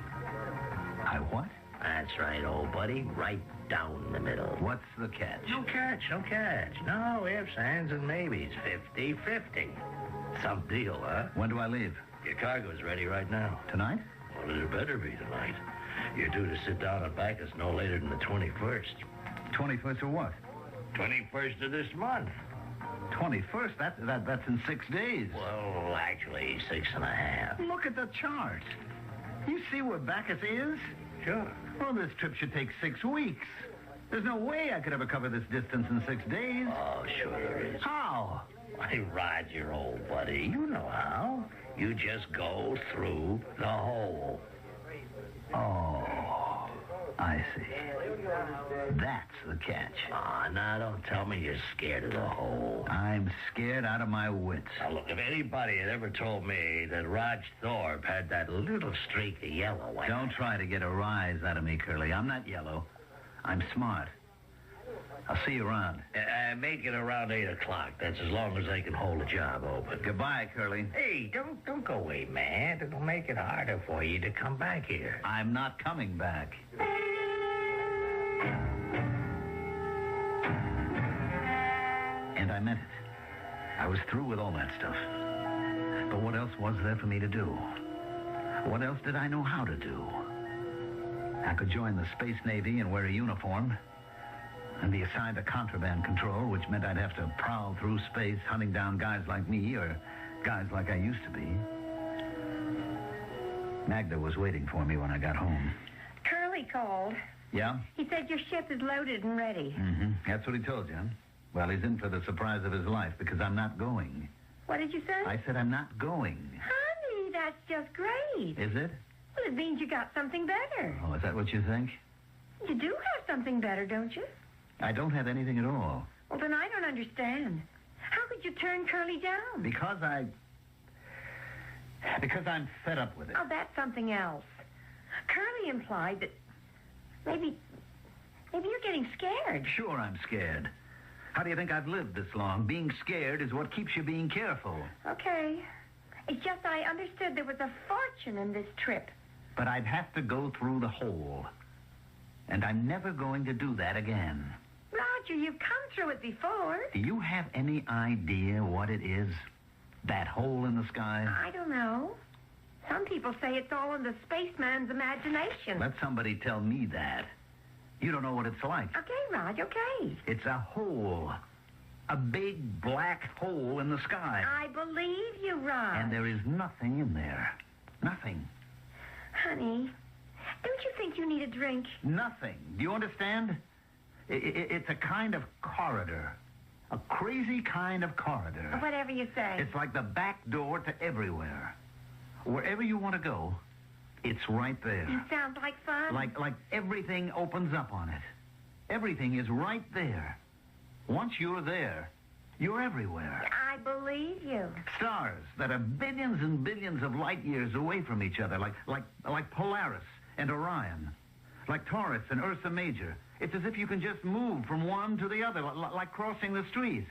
I what? That's right, old buddy. Right down the middle. What's the catch? No catch. No ifs, ands, and maybes. 50-50. Some deal, huh? When do I leave? Your cargo's ready right now. Tonight? Well, it better be tonight. You're due to sit down at Bacchus no later than the 21st. 21st of what? 21st of this month. 21st? That's in 6 days. Well, actually, 6.5. Look at the chart. You see where Bacchus is? Sure. Well, this trip should take 6 weeks. There's no way I could ever cover this distance in 6 days. Oh, sure there is. How? Why, Roger, old buddy, you know how. You just go through the hole. Oh, I see. That's the catch. Now don't tell me you're scared of the hole. I'm scared out of my wits. Now, look, if anybody had ever told me that Raj Thorpe had that little streak of yellow... Don't try to get a rise out of me, Curly. I'm not yellow. I'm smart. I'll see you around. Make it around 8 o'clock. That's as long as I can hold the job open. Goodbye, Curly. Hey, don't go away, man. It'll make it harder for you to come back here. I'm not coming back. And I meant it. I was through with all that stuff. But what else was there for me to do? What else did I know how to do? I could join the Space Navy and wear a uniform and be assigned to contraband control, which meant I'd have to prowl through space hunting down guys like me or guys like I used to be. Magda was waiting for me when I got home. Curly called. Yeah? He said your ship is loaded and ready. Mm-hmm. That's what he told you, huh? Well, he's in for the surprise of his life because I'm not going. What did you say? I said I'm not going. Honey, that's just great. Is it? Well, it means you got something better. Oh, is that what you think? You do have something better, don't you? I don't have anything at all. Well, then I don't understand. How could you turn Curly down? Because I'm fed up with it. Oh, that's something else. Curly implied that maybe you're getting scared. Sure, I'm scared. How do you think I've lived this long? Being scared is what keeps you being careful. Okay. It's just I understood there was a fortune in this trip. But I'd have to go through the hole. And I'm never going to do that again. Roger, you've come through it before. Do you have any idea what it is? That hole in the sky? I don't know. Some people say it's all in the spaceman's imagination. Let somebody tell me that. You don't know what it's like. Okay, Raj, okay. It's a hole. A big black hole in the sky. I believe you, Raj. And there is nothing in there. Nothing. Honey, don't you think you need a drink? Nothing. Do you understand? It's a kind of corridor. A crazy kind of corridor. Whatever you say. It's like the back door to everywhere. Wherever you want to go, it's right there. It sounds like fun. Like everything opens up on it. Everything is right there. Once you're there, you're everywhere. I believe you. Stars that are billions and billions of light years away from each other, like Polaris and Orion, like Taurus and Ursa Major. It's as if you can just move from one to the other, like crossing the street.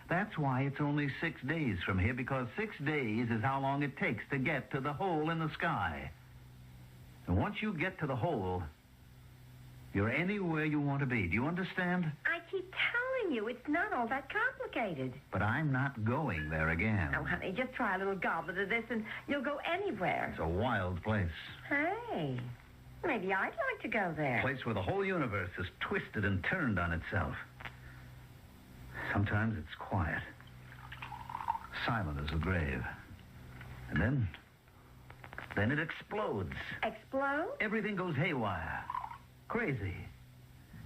That's why it's only 6 days from here, because 6 days is how long it takes to get to the hole in the sky. And once you get to the hole, you're anywhere you want to be. Do you understand? I keep telling you, it's not all that complicated. But I'm not going there again. Oh, honey, just try a little goblet of this and you'll go anywhere. It's a wild place. Hey, maybe I'd like to go there. A place where the whole universe is twisted and turned on itself. Sometimes it's quiet. Silent as a grave. And then it explodes. Explode? Everything goes haywire. Crazy.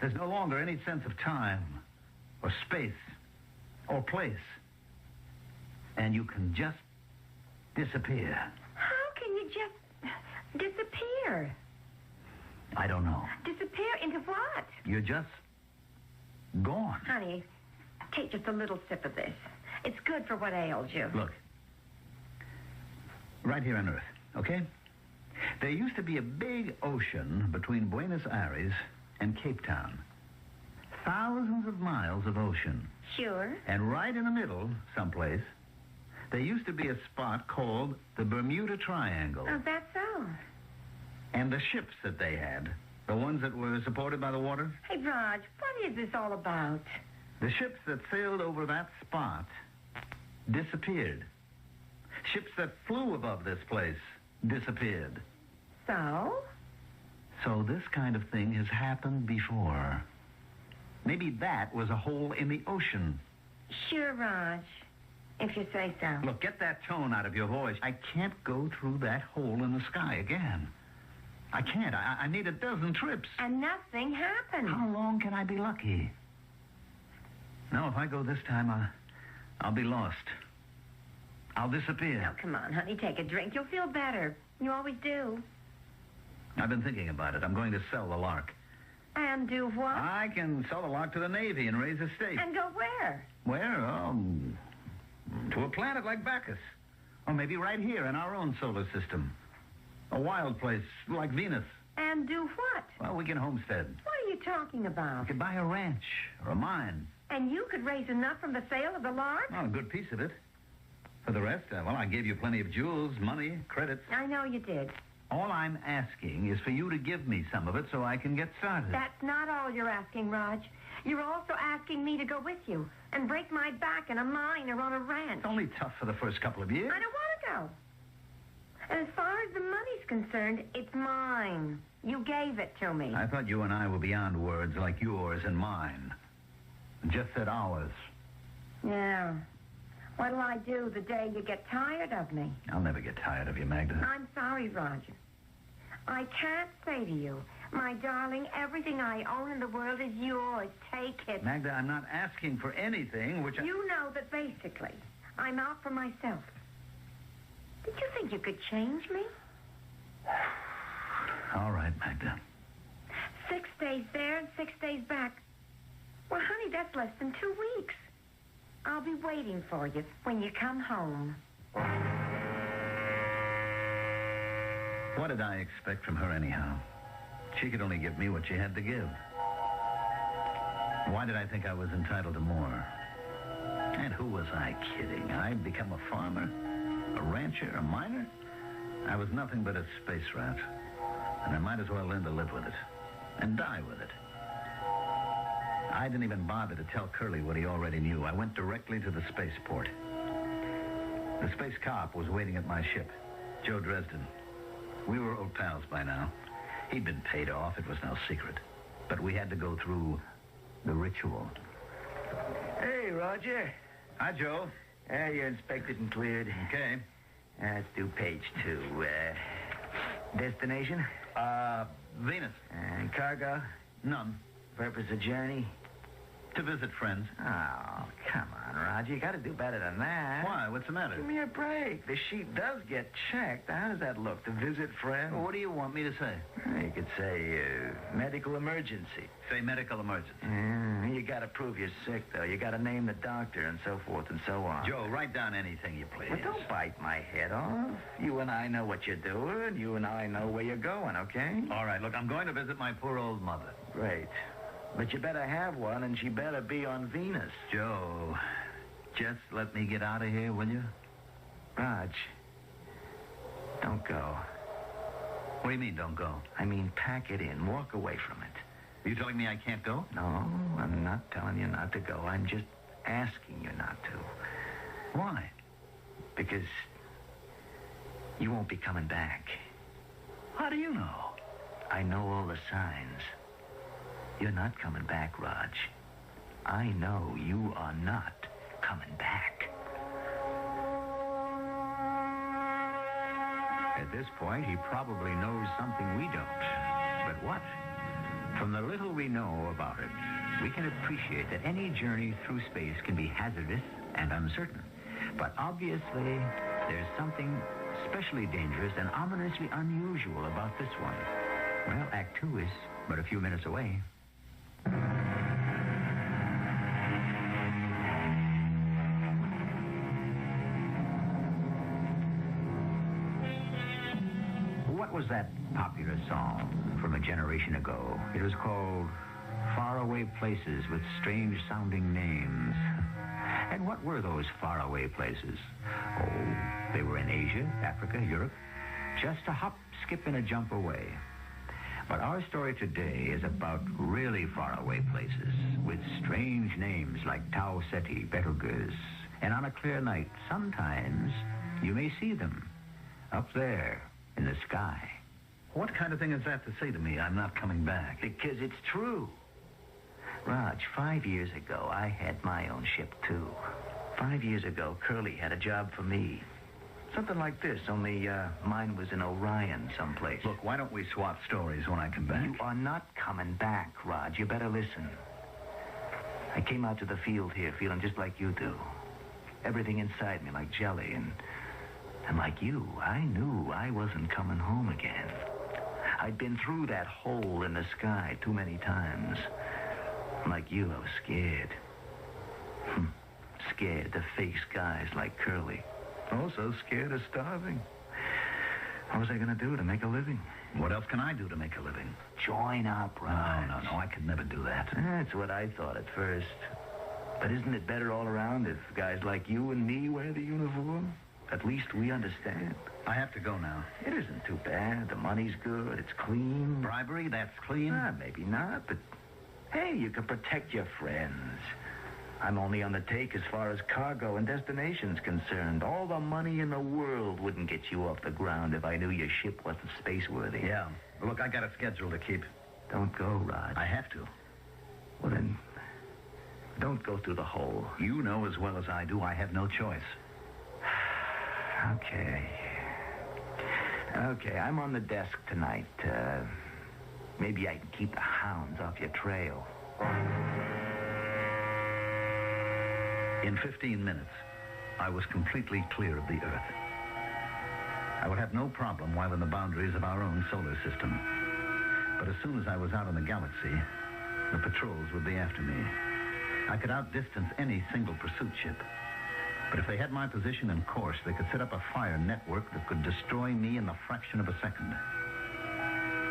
There's no longer any sense of time or space or place. And you can just disappear. How can you just disappear? I don't know. Disappear into what? You're just gone. Honey, take just a little sip of this. It's good for what ails you. Look. Right here on Earth, okay? There used to be a big ocean between Buenos Aires and Cape Town. Thousands of miles of ocean. Sure. And right in the middle, someplace, there used to be a spot called the Bermuda Triangle. Oh, that's so. And the ships that they had, the ones that were supported by the water. Hey, Raj, what is this all about? The ships that sailed over that spot disappeared. Ships that flew above this place disappeared. So? So this kind of thing has happened before. Maybe that was a hole in the ocean. Sure, Raj. If you say so. Look, get that tone out of your voice. I can't go through that hole in the sky again. I can't. I need a dozen trips. And nothing happened. How long can I be lucky? No, if I go this time, I'll be lost. I'll disappear. Now, come on, honey, take a drink. You'll feel better. You always do. I've been thinking about it. I'm going to sell the Lark. And do what? I can sell the Lark to the Navy and raise a stake. And go where? Where? To a planet like Bacchus. Or maybe right here in our own solar system. A wild place like Venus. And do what? Well, we can homestead. What are you talking about? We could buy a ranch or a mine. And you could raise enough from the sale of the Lark? Well, a good piece of it. For the rest, well, I gave you plenty of jewels, money, credits. I know you did. All I'm asking is for you to give me some of it so I can get started. That's not all you're asking, Raj. You're also asking me to go with you and break my back in a mine or on a ranch. It's only tough for the first couple of years. I don't want to go. And as far as the money's concerned, it's mine. You gave it to me. I thought you and I were beyond words like yours and mine. Just said ours. Yeah. What'll I do the day you get tired of me? I'll never get tired of you, Magda. I'm sorry, Roger. I can't say to you, my darling, everything I own in the world is yours. Take it. Magda, I'm not asking for anything which You know that basically, I'm out for myself. Did you think you could change me? All right, Magda. 6 days there and 6 days back. Well, honey, that's less than 2 weeks. I'll be waiting for you when you come home. What did I expect from her anyhow? She could only give me what she had to give. Why did I think I was entitled to more? And who was I kidding? I'd become a farmer, a rancher, a miner? I was nothing but a space rat. And I might as well learn to live with it. And die with it. I didn't even bother to tell Curly what he already knew. I went directly to the spaceport. The space cop was waiting at my ship, Joe Dresden. We were old pals by now. He'd been paid off. It was no secret. But we had to go through the ritual. Hey, Roger. Hi, Joe. You're inspected and cleared. Okay. Let's do page 2. Destination? Venus. And cargo? None. Purpose of journey? To visit friends. Oh, come on, Roger. You got to do better than that. Why? What's the matter? Give me a break. The sheet does get checked. How does that look? To visit friends? Well, what do you want me to say? You could say medical emergency. Say medical emergency. You got to prove you're sick, though. You got to name the doctor and so forth and so on. Joe, write down anything you please. Well, don't bite my head off. You and I know what you're doing. You and I know where you're going, okay? All right, look, I'm going to visit my poor old mother. Great. But you better have one, and she better be on Venus. Joe, just let me get out of here, will you? Raj, don't go. What do you mean, don't go? I mean, pack it in. Walk away from it. Are you telling me I can't go? No, I'm not telling you not to go. I'm just asking you not to. Why? Because you won't be coming back. How do you know? I know all the signs. You're not coming back, Raj. I know you are not coming back. At this point, he probably knows something we don't. But what? From the little we know about it, we can appreciate that any journey through space can be hazardous and uncertain. But obviously, there's something especially dangerous and ominously unusual about this one. Well, Act 2 is but a few minutes away. What was that popular song from a generation ago? It was called Faraway Places with Strange Sounding Names. And what were those faraway places? Oh, they were in Asia, Africa, Europe. Just a hop, skip, and a jump away. But our story today is about really faraway places with strange names like Tau Ceti, Betelgeuse. And on a clear night, sometimes you may see them up there in the sky. What kind of thing is that to say to me? I'm not coming back. Because it's true. Raj, 5 years ago, I had my own ship, too. 5 years ago, Curly had a job for me. Something like this, only mine was in Orion someplace. Look, why don't we swap stories when I come back? You are not coming back, Raj. You better listen. I came out to the field here feeling just like you do. Everything inside me like jelly, and like you, I knew I wasn't coming home again. I'd been through that hole in the sky too many times. Like you, I was scared. Scared to face guys like Curly. Also scared of starving. What was I going to do to make a living? What else can I do to make a living? Join up, Raj. No, I could never do that. That's what I thought at first. But isn't it better all around if guys like you and me wear the uniform? At least we understand. I have to go now. It isn't too bad. The money's good. It's clean. Bribery, that's clean? Maybe not, but hey, you can protect your friends. I'm only on the take as far as cargo and destination's concerned. All the money in the world wouldn't get you off the ground if I knew your ship wasn't spaceworthy. Yeah. Look, I got a schedule to keep. Don't go, Raj. I have to. Well, then, don't go through the hole. You know as well as I do I have no choice. Okay, I'm on the desk tonight. Maybe I can keep the hounds off your trail. In 15 minutes, I was completely clear of the Earth. I would have no problem while in the boundaries of our own solar system. But as soon as I was out in the galaxy, the patrols would be after me. I could outdistance any single pursuit ship. But if they had my position and course, they could set up a fire network that could destroy me in the fraction of a second.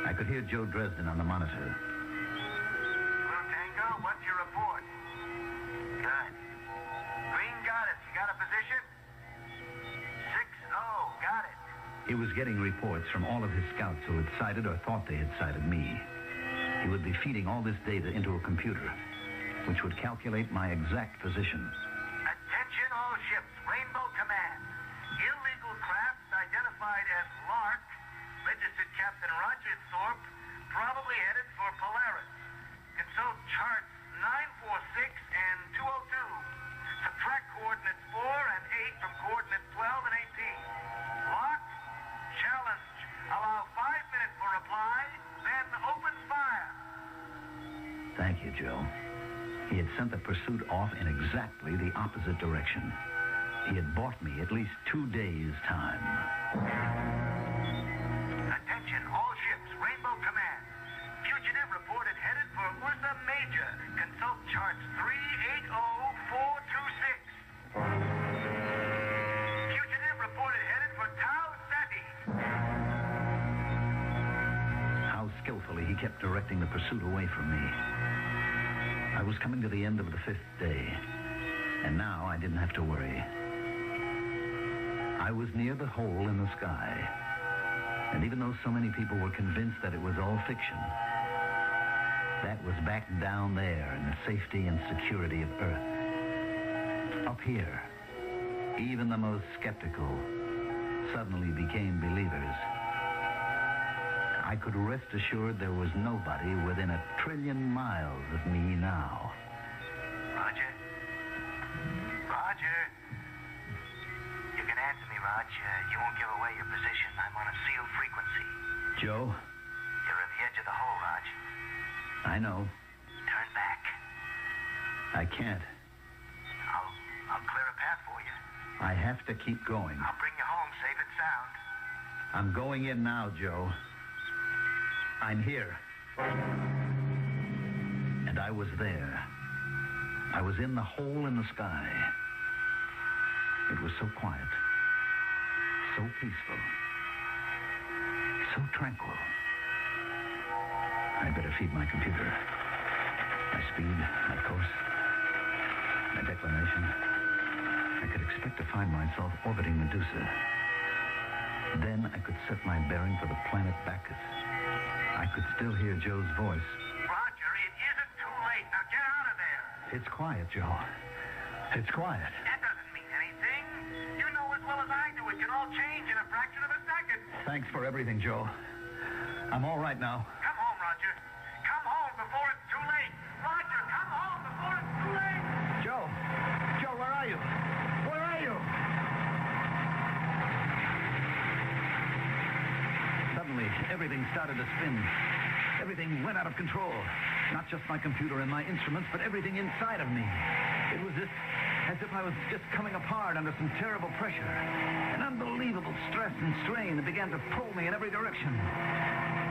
I could hear Joe Dresden on the monitor. Blue Tango, what's your report? Good. Green got it. You got a position? 6-0, got it. He was getting reports from all of his scouts who had sighted or thought they had sighted me. He would be feeding all this data into a computer, which would calculate my exact position. Attention all ships, Rainbow Command. Illegal craft identified as Lark, registered Captain Roger Thorpe, probably headed for Polaris. Consult charts 946 and 202. Subtract coordinates 4 and 8 from coordinates 12 and 18. Lock, challenge. Allow 5 minutes for reply, then open fire. Thank you, Joe. He had sent the pursuit off in exactly the opposite direction. He had bought me at least 2 days' time. Attention, all ships, Rainbow Command. Fugitive reported headed for Ursa Major. Consult charts 380426. Fugitive reported headed for Tau Ceti. How skillfully he kept directing the pursuit away from me. I was coming to the end of the 5th day, and now I didn't have to worry. I was near the hole in the sky, and even though so many people were convinced that it was all fiction, that was back down there in the safety and security of Earth. Up here, even the most skeptical suddenly became believers. I could rest assured there was nobody within 1 trillion miles of me now. Roger? Roger? You can answer me, Rog. You won't give away your position. I'm on a sealed frequency. Joe? You're at the edge of the hole, Rog. I know. Turn back. I can't. I'll clear a path for you. I have to keep going. I'll bring you home safe and sound. I'm going in now, Joe. I'm here. And I was there. I was in the hole in the sky. It was so quiet, so peaceful, so tranquil. I'd better feed my computer. My speed, my course, my declination. I could expect to find myself orbiting Medusa. Then I could set my bearing for the planet Bacchus. I could still hear Joe's voice. Roger, it isn't too late. Now get out of there. It's quiet, Joe. It's quiet. That doesn't mean anything. You know as well as I do it can all change in a fraction of a second. Thanks for everything, Joe. I'm all right now. Come home, Roger. Come home before it's too late. Roger, come home before it's too late. Joe! Joe, where are you? Where are you? Suddenly, everything started to spin. Everything went out of control. Not just my computer and my instruments, but everything inside of me. It was as if I was just coming apart under some terrible pressure. An unbelievable stress and strain that began to pull me in every direction.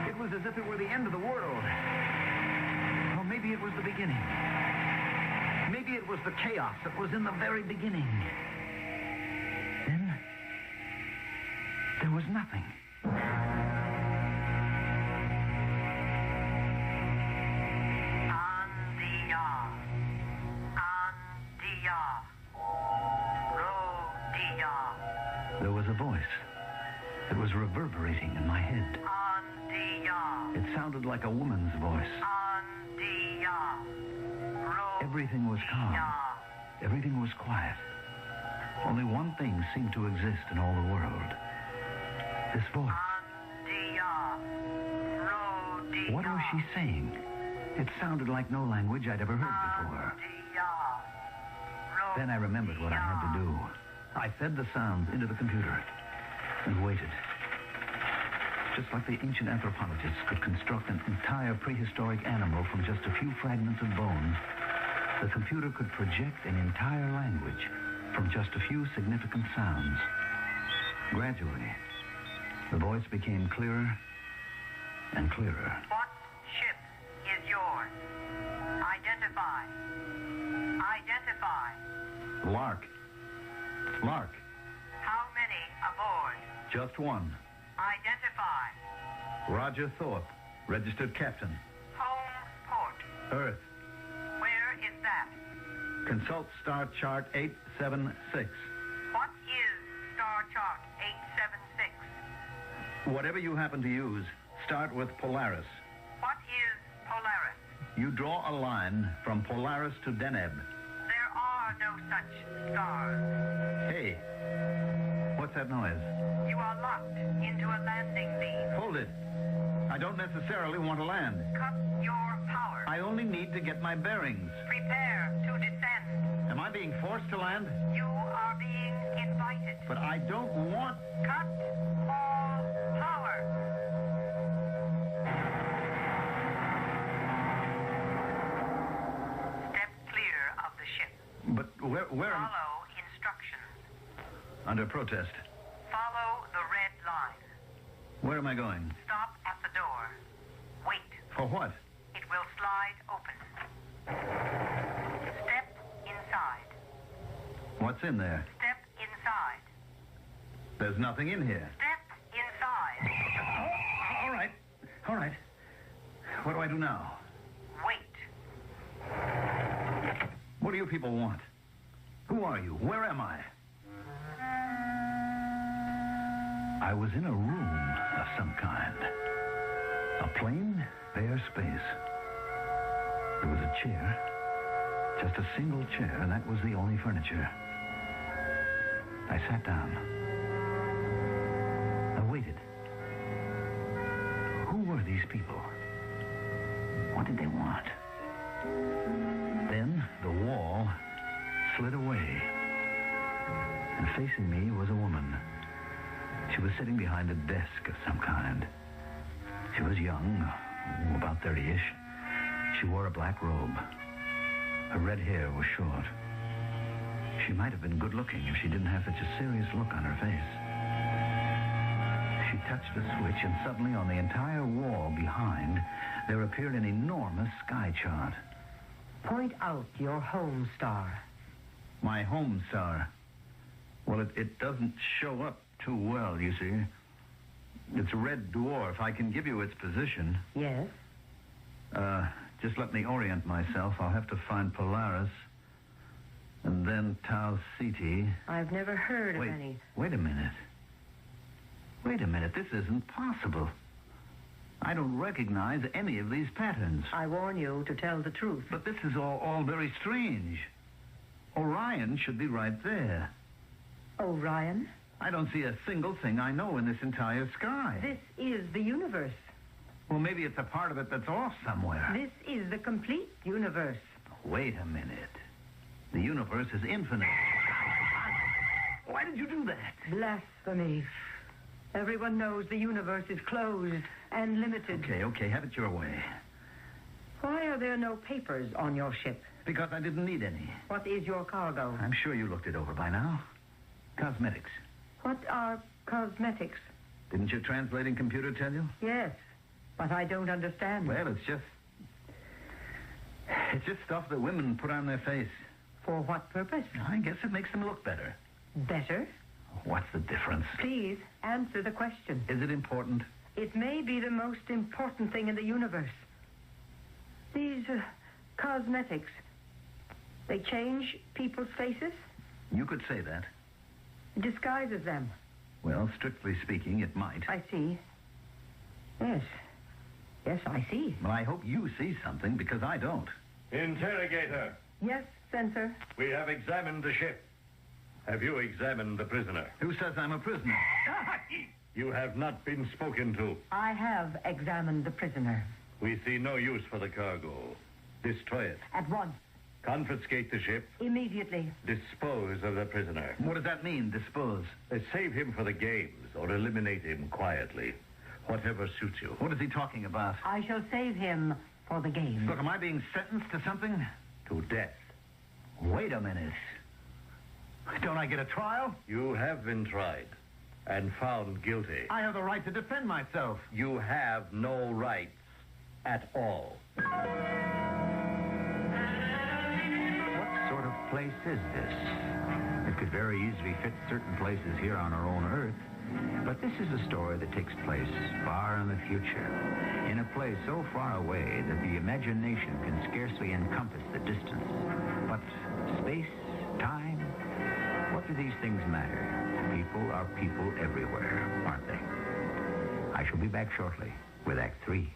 It was as if it were the end of the world. Or maybe it was the beginning. Maybe it was the chaos that was in the very beginning. Then, there was nothing. There was a voice. It was reverberating in my head. It sounded like a woman's voice. Everything was calm. Everything was quiet. Only one thing seemed to exist in all the world. This voice. What was she saying? It sounded like no language I'd ever heard before. Then I remembered what I had to do. I fed the sounds into the computer and waited. Just like the ancient anthropologists could construct an entire prehistoric animal from just a few fragments of bone, the computer could project an entire language from just a few significant sounds. Gradually, the voice became clearer and clearer. What ship is yours? Identify. Identify. Lark. Lark. How many aboard? Just one. Identify. Roger Thorpe, registered captain. Home port. Earth. Where is that? Consult star chart 876. What is Star Chart 876? Whatever you happen to use, start with Polaris. What is Polaris? You draw a line from Polaris to Deneb. There are no such stars. Hey, what's that noise? You are locked into a landing beam. Hold it. I don't necessarily want to land. Cut your power. I only need to get my bearings. Prepare to descend. Am I being forced to land? You are being invited. But I don't want... Cut all power. Step clear of the ship. But where am... Follow instructions. Under protest. Follow the red line. Where am I going? Stop at the door. Wait. For what? It will slide open. Step inside. What's in there? Step inside. There's nothing in here. Step inside. Oh, all right. All right. What do I do now? Wait. What do you people want? Who are you? Where am I? I was in a room of some kind. A plain, bare space. There was a chair. Just a single chair, and that was the only furniture. I sat down. I waited. Who were these people? What did they want? Then the wall slid away. And facing me was a woman. She was sitting behind a desk of some kind. She was young, about 30-ish. She wore a black robe. Her red hair was short. She might have been good-looking if she didn't have such a serious look on her face. She touched a switch, and suddenly on the entire wall behind, there appeared an enormous sky chart. Point out your home star. My home star. Well, it doesn't show up too well, you see. It's a red dwarf. I can give you its position. Yes? Just let me orient myself. I'll have to find Polaris. And then Tau Ceti. I've never heard of any. Wait a minute. Wait a minute. This isn't possible. I don't recognize any of these patterns. I warn you to tell the truth. But this is all very strange. Orion should be right there. Orion? I don't see a single thing I know in this entire sky. This is the universe. Well, maybe it's a part of it that's off somewhere. This is the complete universe. Wait a minute. The universe is infinite. Why did you do that? Blasphemy. Everyone knows the universe is closed and limited. Okay, have it your way. Why are there no papers on your ship? Because I didn't need any. What is your cargo? I'm sure you looked it over by now. Cosmetics. What are cosmetics? Didn't your translating computer tell you? Yes, but I don't understand. Well, it's just stuff that women put on their face. For what purpose? I guess it makes them look better. Better? What's the difference? Please, answer the question. Is it important? It may be the most important thing in the universe. These cosmetics, they change people's faces? You could say that. Disguises them? Well, strictly speaking, it might. I see. Yes. Yes, I see. Well, I hope you see something, because I don't. Interrogator. Yes, censor. We have examined the ship. Have you examined the prisoner? Who says I'm a prisoner? You have not been spoken to. I have examined the prisoner. We see no use for the cargo. Destroy it. At once. Confiscate the ship. Immediately. Dispose of the prisoner. What does that mean, dispose? Save him for the games, or eliminate him quietly. Whatever suits you. What is he talking about? I shall save him for the game. Look, am I being sentenced to something? To death. Wait a minute. Don't I get a trial? You have been tried and found guilty. I have the right to defend myself. You have no rights at all. What sort of place is this? It could very easily fit certain places here on our own Earth. But this is a story that takes place far in the future, in a place so far away that the imagination can scarcely encompass the distance. But space, time, what do these things matter? People are people everywhere, aren't they? I shall be back shortly with Act 3.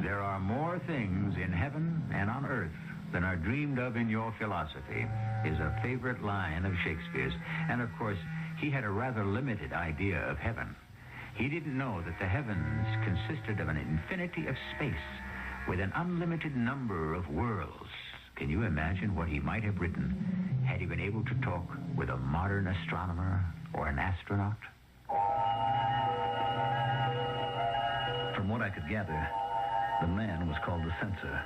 There are more things in heaven and on earth than are dreamed of in your philosophy, is a favorite line of Shakespeare's. And of course, he had a rather limited idea of heaven. He didn't know that the heavens consisted of an infinity of space with an unlimited number of worlds. Can you imagine what he might have written had he been able to talk with a modern astronomer or an astronaut? From what I could gather, the man was called the censor.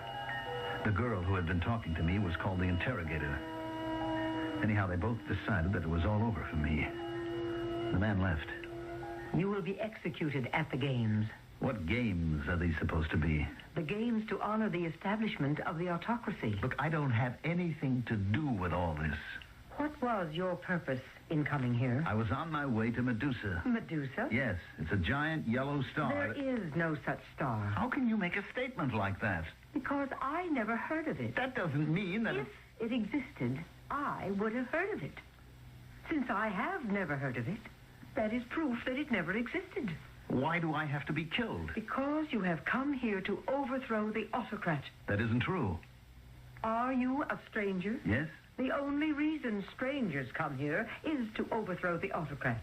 The girl who had been talking to me was called the interrogator. Anyhow, they both decided that it was all over for me. The man left. You will be executed at the games. What games are these supposed to be? The games to honor the establishment of the autocracy. Look, I don't have anything to do with all this. What was your purpose in coming here? I was on my way to Medusa. Medusa? Yes, it's a giant yellow star. There is no such star. How can you make a statement like that? Because I never heard of it. That doesn't mean that... If it existed, I would have heard of it. Since I have never heard of it, that is proof that it never existed. Why do I have to be killed? Because you have come here to overthrow the autocrat. That isn't true. Are you a stranger? Yes? The only reason strangers come here is to overthrow the autocrat.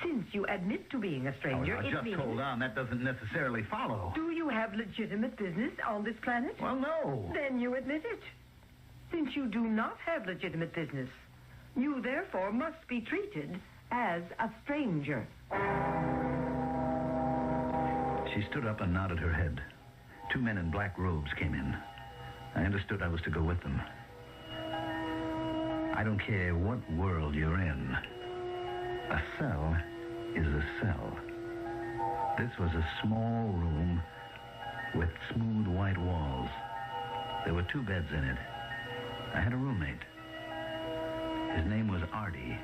Since you admit to being a stranger, now, it just means... hold on. That doesn't necessarily follow. Do you have legitimate business on this planet? Well, no. Then you admit it. Since you do not have legitimate business, you therefore must be treated as a stranger. She stood up and nodded her head. 2 men in black robes came in. I understood I was to go with them. I don't care what world you're in. A cell is a cell. This was a small room with smooth white walls. There were 2 beds in it. I had a roommate. His name was Artie.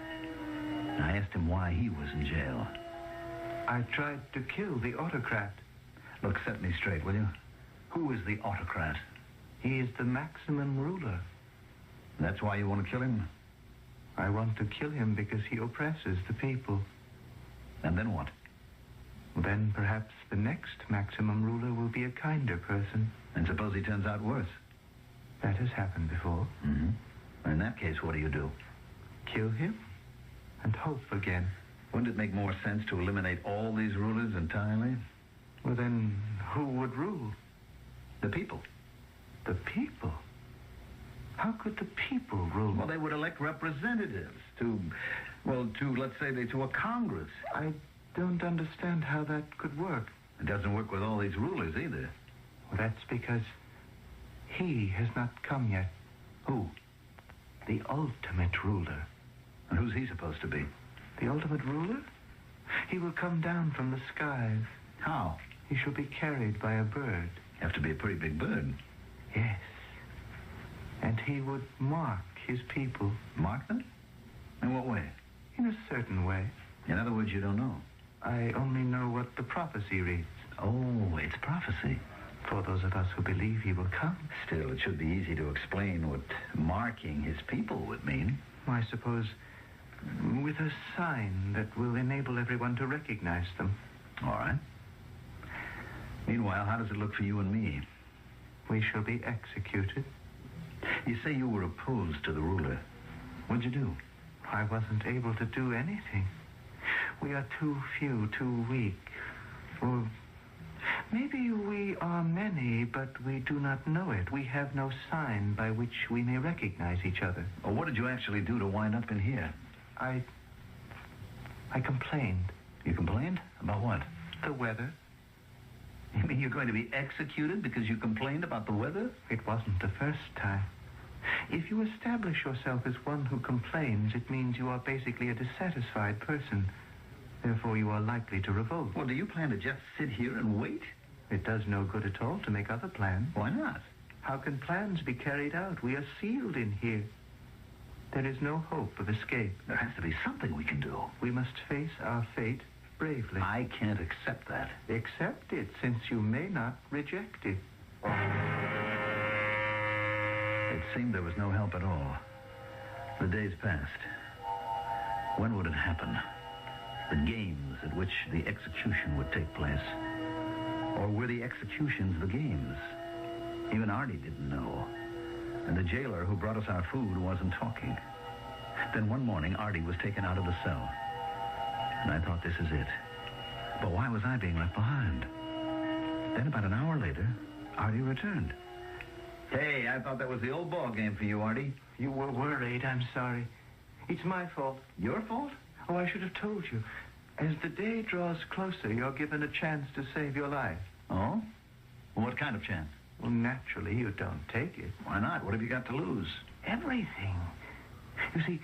I asked him why he was in jail. I tried to kill the autocrat. Look, set me straight, will you? Who is the autocrat? He is the maximum ruler. That's why you want to kill him? I want to kill him because he oppresses the people. And then what? Then perhaps the next maximum ruler will be a kinder person. And suppose he turns out worse? That has happened before. Mm-hmm. In that case, what do? Kill him and hope again. Wouldn't it make more sense to eliminate all these rulers entirely? Well, then, who would rule? The people. The people? How could the people rule? Well, they would elect representatives to, let's say, to a Congress. I don't understand how that could work. It doesn't work with all these rulers either. Well, that's because he has not come yet. Who? The ultimate ruler. And who's he supposed to be? The ultimate ruler? He will come down from the skies. How? He shall be carried by a bird. Have to be a pretty big bird. Yes. And he would mark his people. Mark them? In what way? In a certain way. In other words, you don't know. I only know what the prophecy reads. Oh, it's prophecy. For those of us who believe he will come. Still, it should be easy to explain what marking his people would mean. I suppose with a sign that will enable everyone to recognize them. All right. Meanwhile, how does it look for you and me? We shall be executed. You say you were opposed to the ruler. What'd you do? I wasn't able to do anything. We are too few, too weak. Or maybe we are many, but we do not know it. We have no sign by which we may recognize each other. Well, what did you actually do to wind up in here? I complained. You complained? About what? The weather. You mean you're going to be executed because you complained about the weather? It wasn't the first time. If you establish yourself as one who complains, it means you are basically a dissatisfied person. Therefore, you are likely to revolt. Well, do you plan to just sit here and wait? It does no good at all to make other plans. Why not? How can plans be carried out? We are sealed in here. There is no hope of escape. There has to be something we can do. We must face our fate bravely. I can't accept that. Accept it, since you may not reject it. It seemed there was no help at all. The days passed. When would it happen? The games at which the execution would take place. Or were the executions the games? Even Artie didn't know. And the jailer who brought us our food wasn't talking. Then one morning, Artie was taken out of the cell. And I thought, this is it. But why was I being left behind? Then about an hour later, Artie returned. Hey, I thought that was the old ball game for you, Artie. You were worried. I'm sorry. It's my fault. Your fault? Oh, I should have told you. As the day draws closer, you're given a chance to save your life. Oh? Well, what kind of chance? Well, naturally, you don't take it. Why not? What have you got to lose? Everything. You see,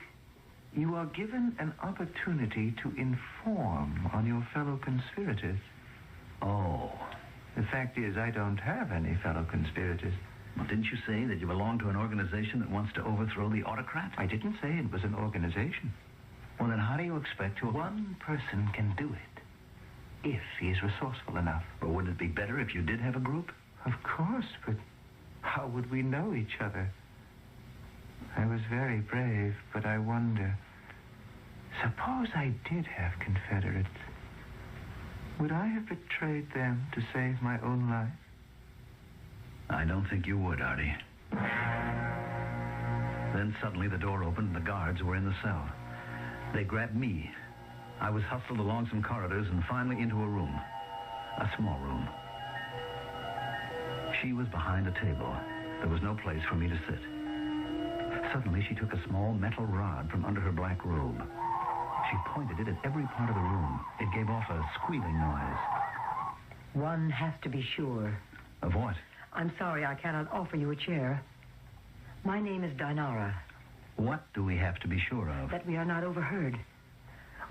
you are given an opportunity to inform on your fellow conspirators. Oh. The fact is, I don't have any fellow conspirators. Well, didn't you say that you belong to an organization that wants to overthrow the autocrat? I didn't say it was an organization. Well, then how do you expect to... One person can do it, if he is resourceful enough. But wouldn't it be better if you did have a group? Of course, but how would we know each other? I was very brave, but I wonder... Suppose I did have Confederates. Would I have betrayed them to save my own life? I don't think you would, Artie. Then suddenly the door opened and the guards were in the cell. They grabbed me. I was hustled along some corridors and finally into a room. A small room. She was behind a table. There was no place for me to sit. Suddenly she took a small metal rod from under her black robe. She pointed it at every part of the room. It gave off a squealing noise. One has to be sure. Of what? I'm sorry I cannot offer you a chair. My name is Dinara. What do we have to be sure of? That we are not overheard.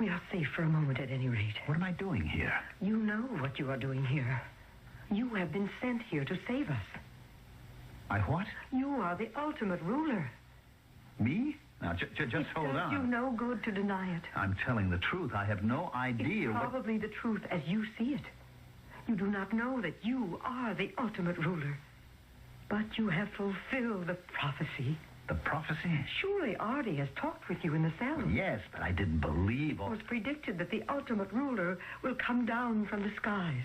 We are safe for a moment at any rate. What am I doing here? You know what you are doing here. You have been sent here to save us. I what? You are the ultimate ruler. Me? Now, just hold on. It does you no good to deny it. I'm telling the truth. I have no idea It's probably the truth as you see it. You do not know that you are the ultimate ruler. But you have fulfilled the prophecy. The prophecy? Surely Artie has talked with you in the cell. Yes, but I didn't believe... It was predicted that the ultimate ruler will come down from the skies.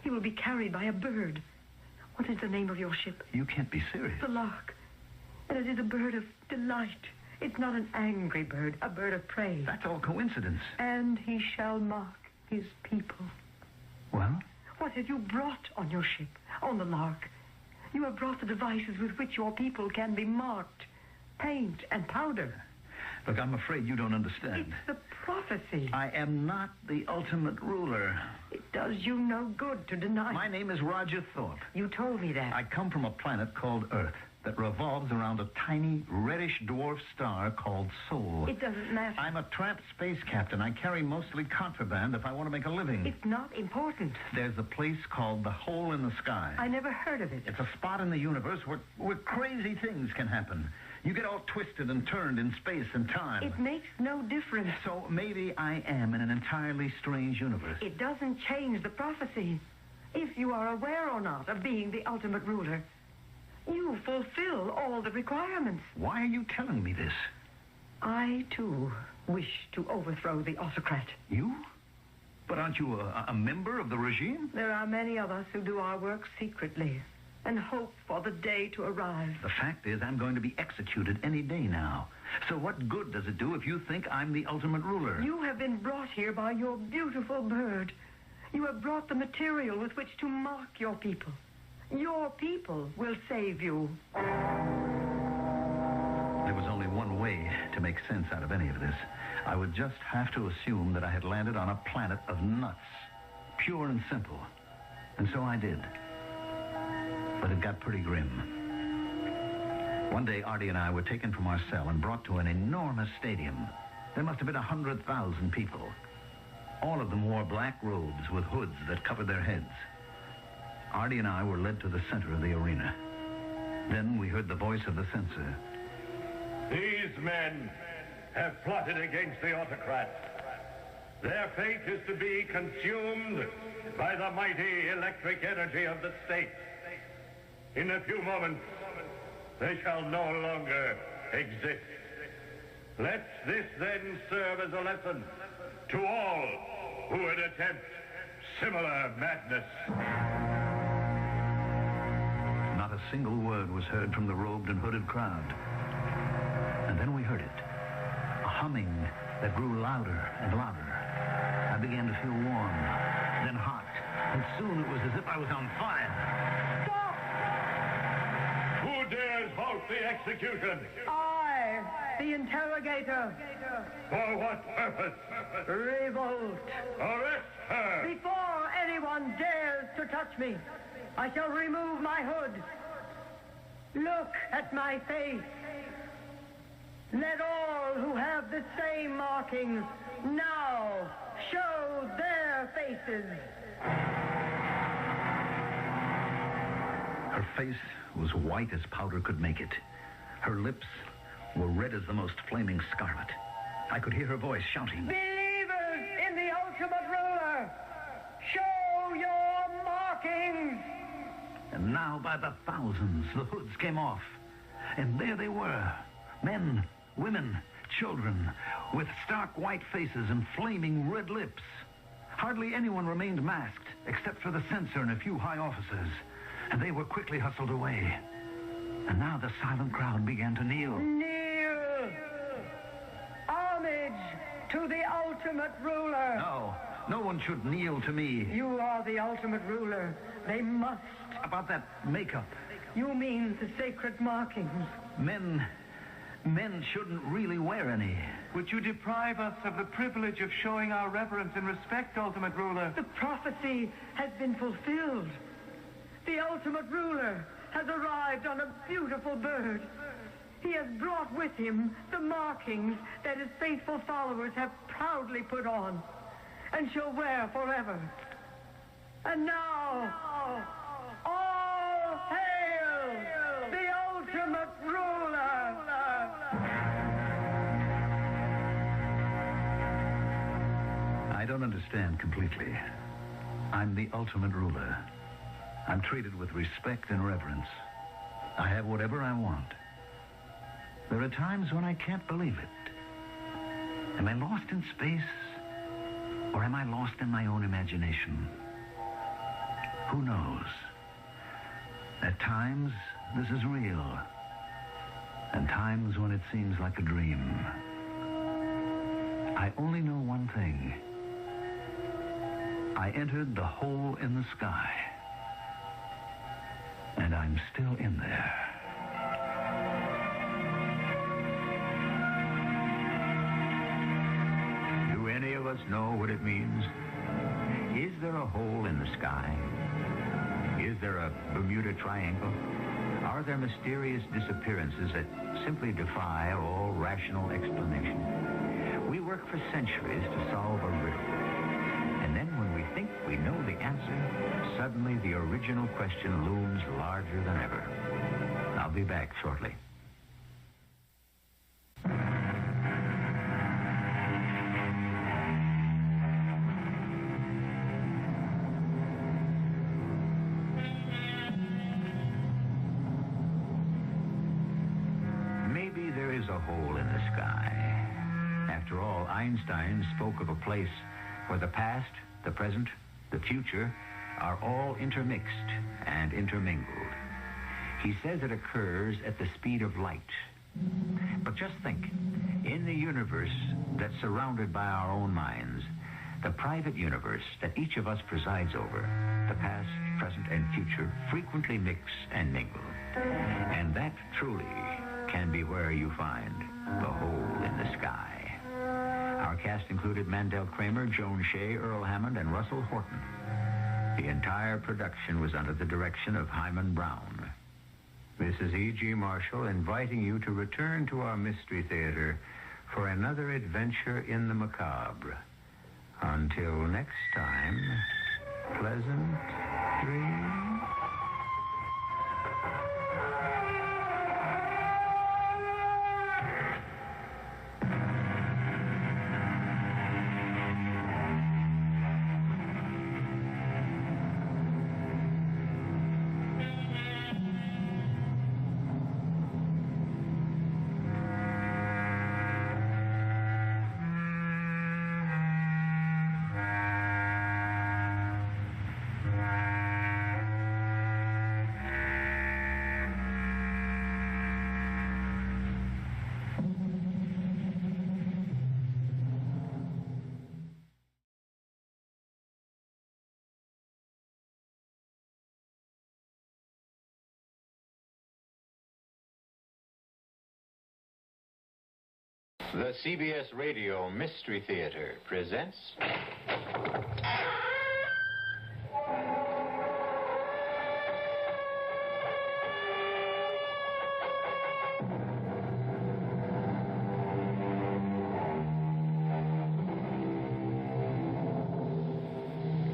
He will be carried by a bird. What is the name of your ship? You can't be serious. The lark. And it is a bird of delight. It's not an angry bird, a bird of prey. That's all coincidence. And he shall mark his people. Well? What have you brought on your ship, on the lark? You have brought the devices with which your people can be marked. Paint and powder. Look, I'm afraid you don't understand. It's the prophecy. I am not the ultimate ruler. It does you no good to deny. My name is Roger Thorpe. You told me that. I come from a planet called Earth that revolves around a tiny reddish dwarf star called Sol. It doesn't matter. I'm a tramp space captain. I carry mostly contraband if I want to make a living. It's not important. There's a place called the Hole in the Sky. I never heard of it. It's a spot in the universe where crazy things can happen. You get all twisted and turned in space and time. It makes no difference. So maybe I am in an entirely strange universe. It doesn't change the prophecy. If you are aware or not of being the ultimate ruler, you fulfill all the requirements. Why are you telling me this? I, too, wish to overthrow the autocrat. You? But aren't you a member of the regime? There are many of us who do our work secretly and hope for the day to arrive. The fact is, I'm going to be executed any day now. So what good does it do if you think I'm the ultimate ruler? You have been brought here by your beautiful bird. You have brought the material with which to mark your people. Your people will save you. There was only one way to make sense out of any of this. I would just have to assume that I had landed on a planet of nuts. Pure and simple. And so I did. But it got pretty grim. One day, Artie and I were taken from our cell and brought to an enormous stadium. There must have been 100,000 people. All of them wore black robes with hoods that covered their heads. Artie and I were led to the center of the arena. Then we heard the voice of the censor. These men have plotted against the autocrats. Their fate is to be consumed by the mighty electric energy of the state. In a few moments, they shall no longer exist. Let this then serve as a lesson to all who would attempt similar madness. Not a single word was heard from the robed and hooded crowd. And then we heard it. A humming that grew louder and louder. I began to feel warm, then hot, and soon it was as if I was on fire. Stop! Who dares halt the execution? I, the interrogator. For what purpose? Revolt. Arrest her! Before anyone dares to touch me, I shall remove my hood. Look at my face. Let all who have the same markings now show their faces. Her face was white as powder could make it. Her lips were red as the most flaming scarlet. I could hear her voice shouting, Believers in the ultimate ruler, show your markings. And now by the thousands, the hoods came off. And there they were, men, women, children, with stark white faces and flaming red lips. Hardly anyone remained masked, except for the censor and a few high officers. And they were quickly hustled away. And now the silent crowd began to kneel. Kneel! Homage to the ultimate ruler. No, no one should kneel to me. You are the ultimate ruler. They must. About that makeup. You mean the sacred markings. Men shouldn't really wear any. Would you deprive us of the privilege of showing our reverence and respect, ultimate ruler? The prophecy has been fulfilled. The ultimate ruler has arrived on a beautiful bird. He has brought with him the markings that his faithful followers have proudly put on and shall wear forever. And now, all hail the ultimate ruler! I don't understand completely. I'm the ultimate ruler. I'm treated with respect and reverence. I have whatever I want. There are times when I can't believe it. Am I lost in space? Or am I lost in my own imagination? Who knows? At times, this is real. And times when it seems like a dream. I only know one thing. I entered the hole in the sky. And I'm still in there. Do any of us know what it means? Is there a hole in the sky? Is there a Bermuda Triangle? Are there mysterious disappearances that simply defy all rational explanation? We work for centuries to solve a riddle. And then when we think we know the answer, suddenly the original question looms larger than ever. I'll be back shortly. Maybe there is a hole in the sky. After all, Einstein spoke of a place where the past, the present, the future are all intermixed and intermingled. He says it occurs at the speed of light. But just think, in the universe that's surrounded by our own minds, the private universe that each of us presides over, the past, present, and future frequently mix and mingle. And that truly can be where you find the hole in the sky. Our cast included Mandel Kramer, Joan Shea, Earl Hammond, and Russell Horton. The entire production was under the direction of Hyman Brown. This is E.G. Marshall inviting you to return to our Mystery Theater for another adventure in the macabre. Until next time, pleasant dreams. The CBS Radio Mystery Theater presents...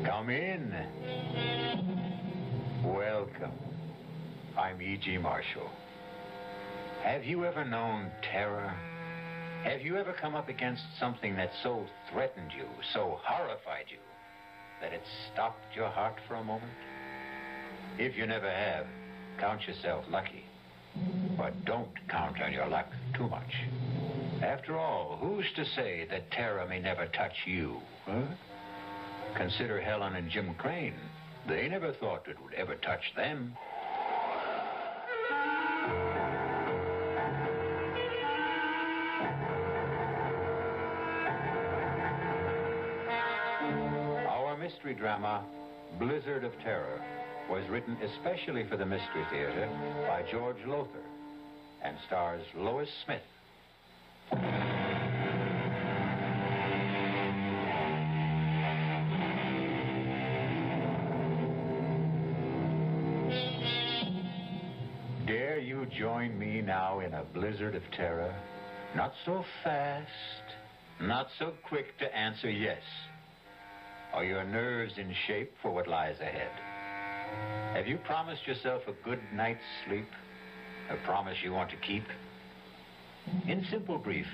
Come in. Welcome. I'm E.G. Marshall. Have you ever known terror? Have you ever come up against something that so threatened you, so horrified you, that it stopped your heart for a moment? If you never have, count yourself lucky. But don't count on your luck too much. After all, who's to say that terror may never touch you, huh? Consider Helen and Jim Crane. They never thought it would ever touch them. Our mystery drama, Blizzard of Terror, was written especially for the Mystery Theater by George Lothar and stars Lois Smith. Dare you join me now in a blizzard of terror? Not so fast, not so quick to answer yes. Are your nerves in shape for what lies ahead? Have you promised yourself a good night's sleep? A promise you want to keep? In simple brief,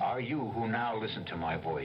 are you who now listen to my voice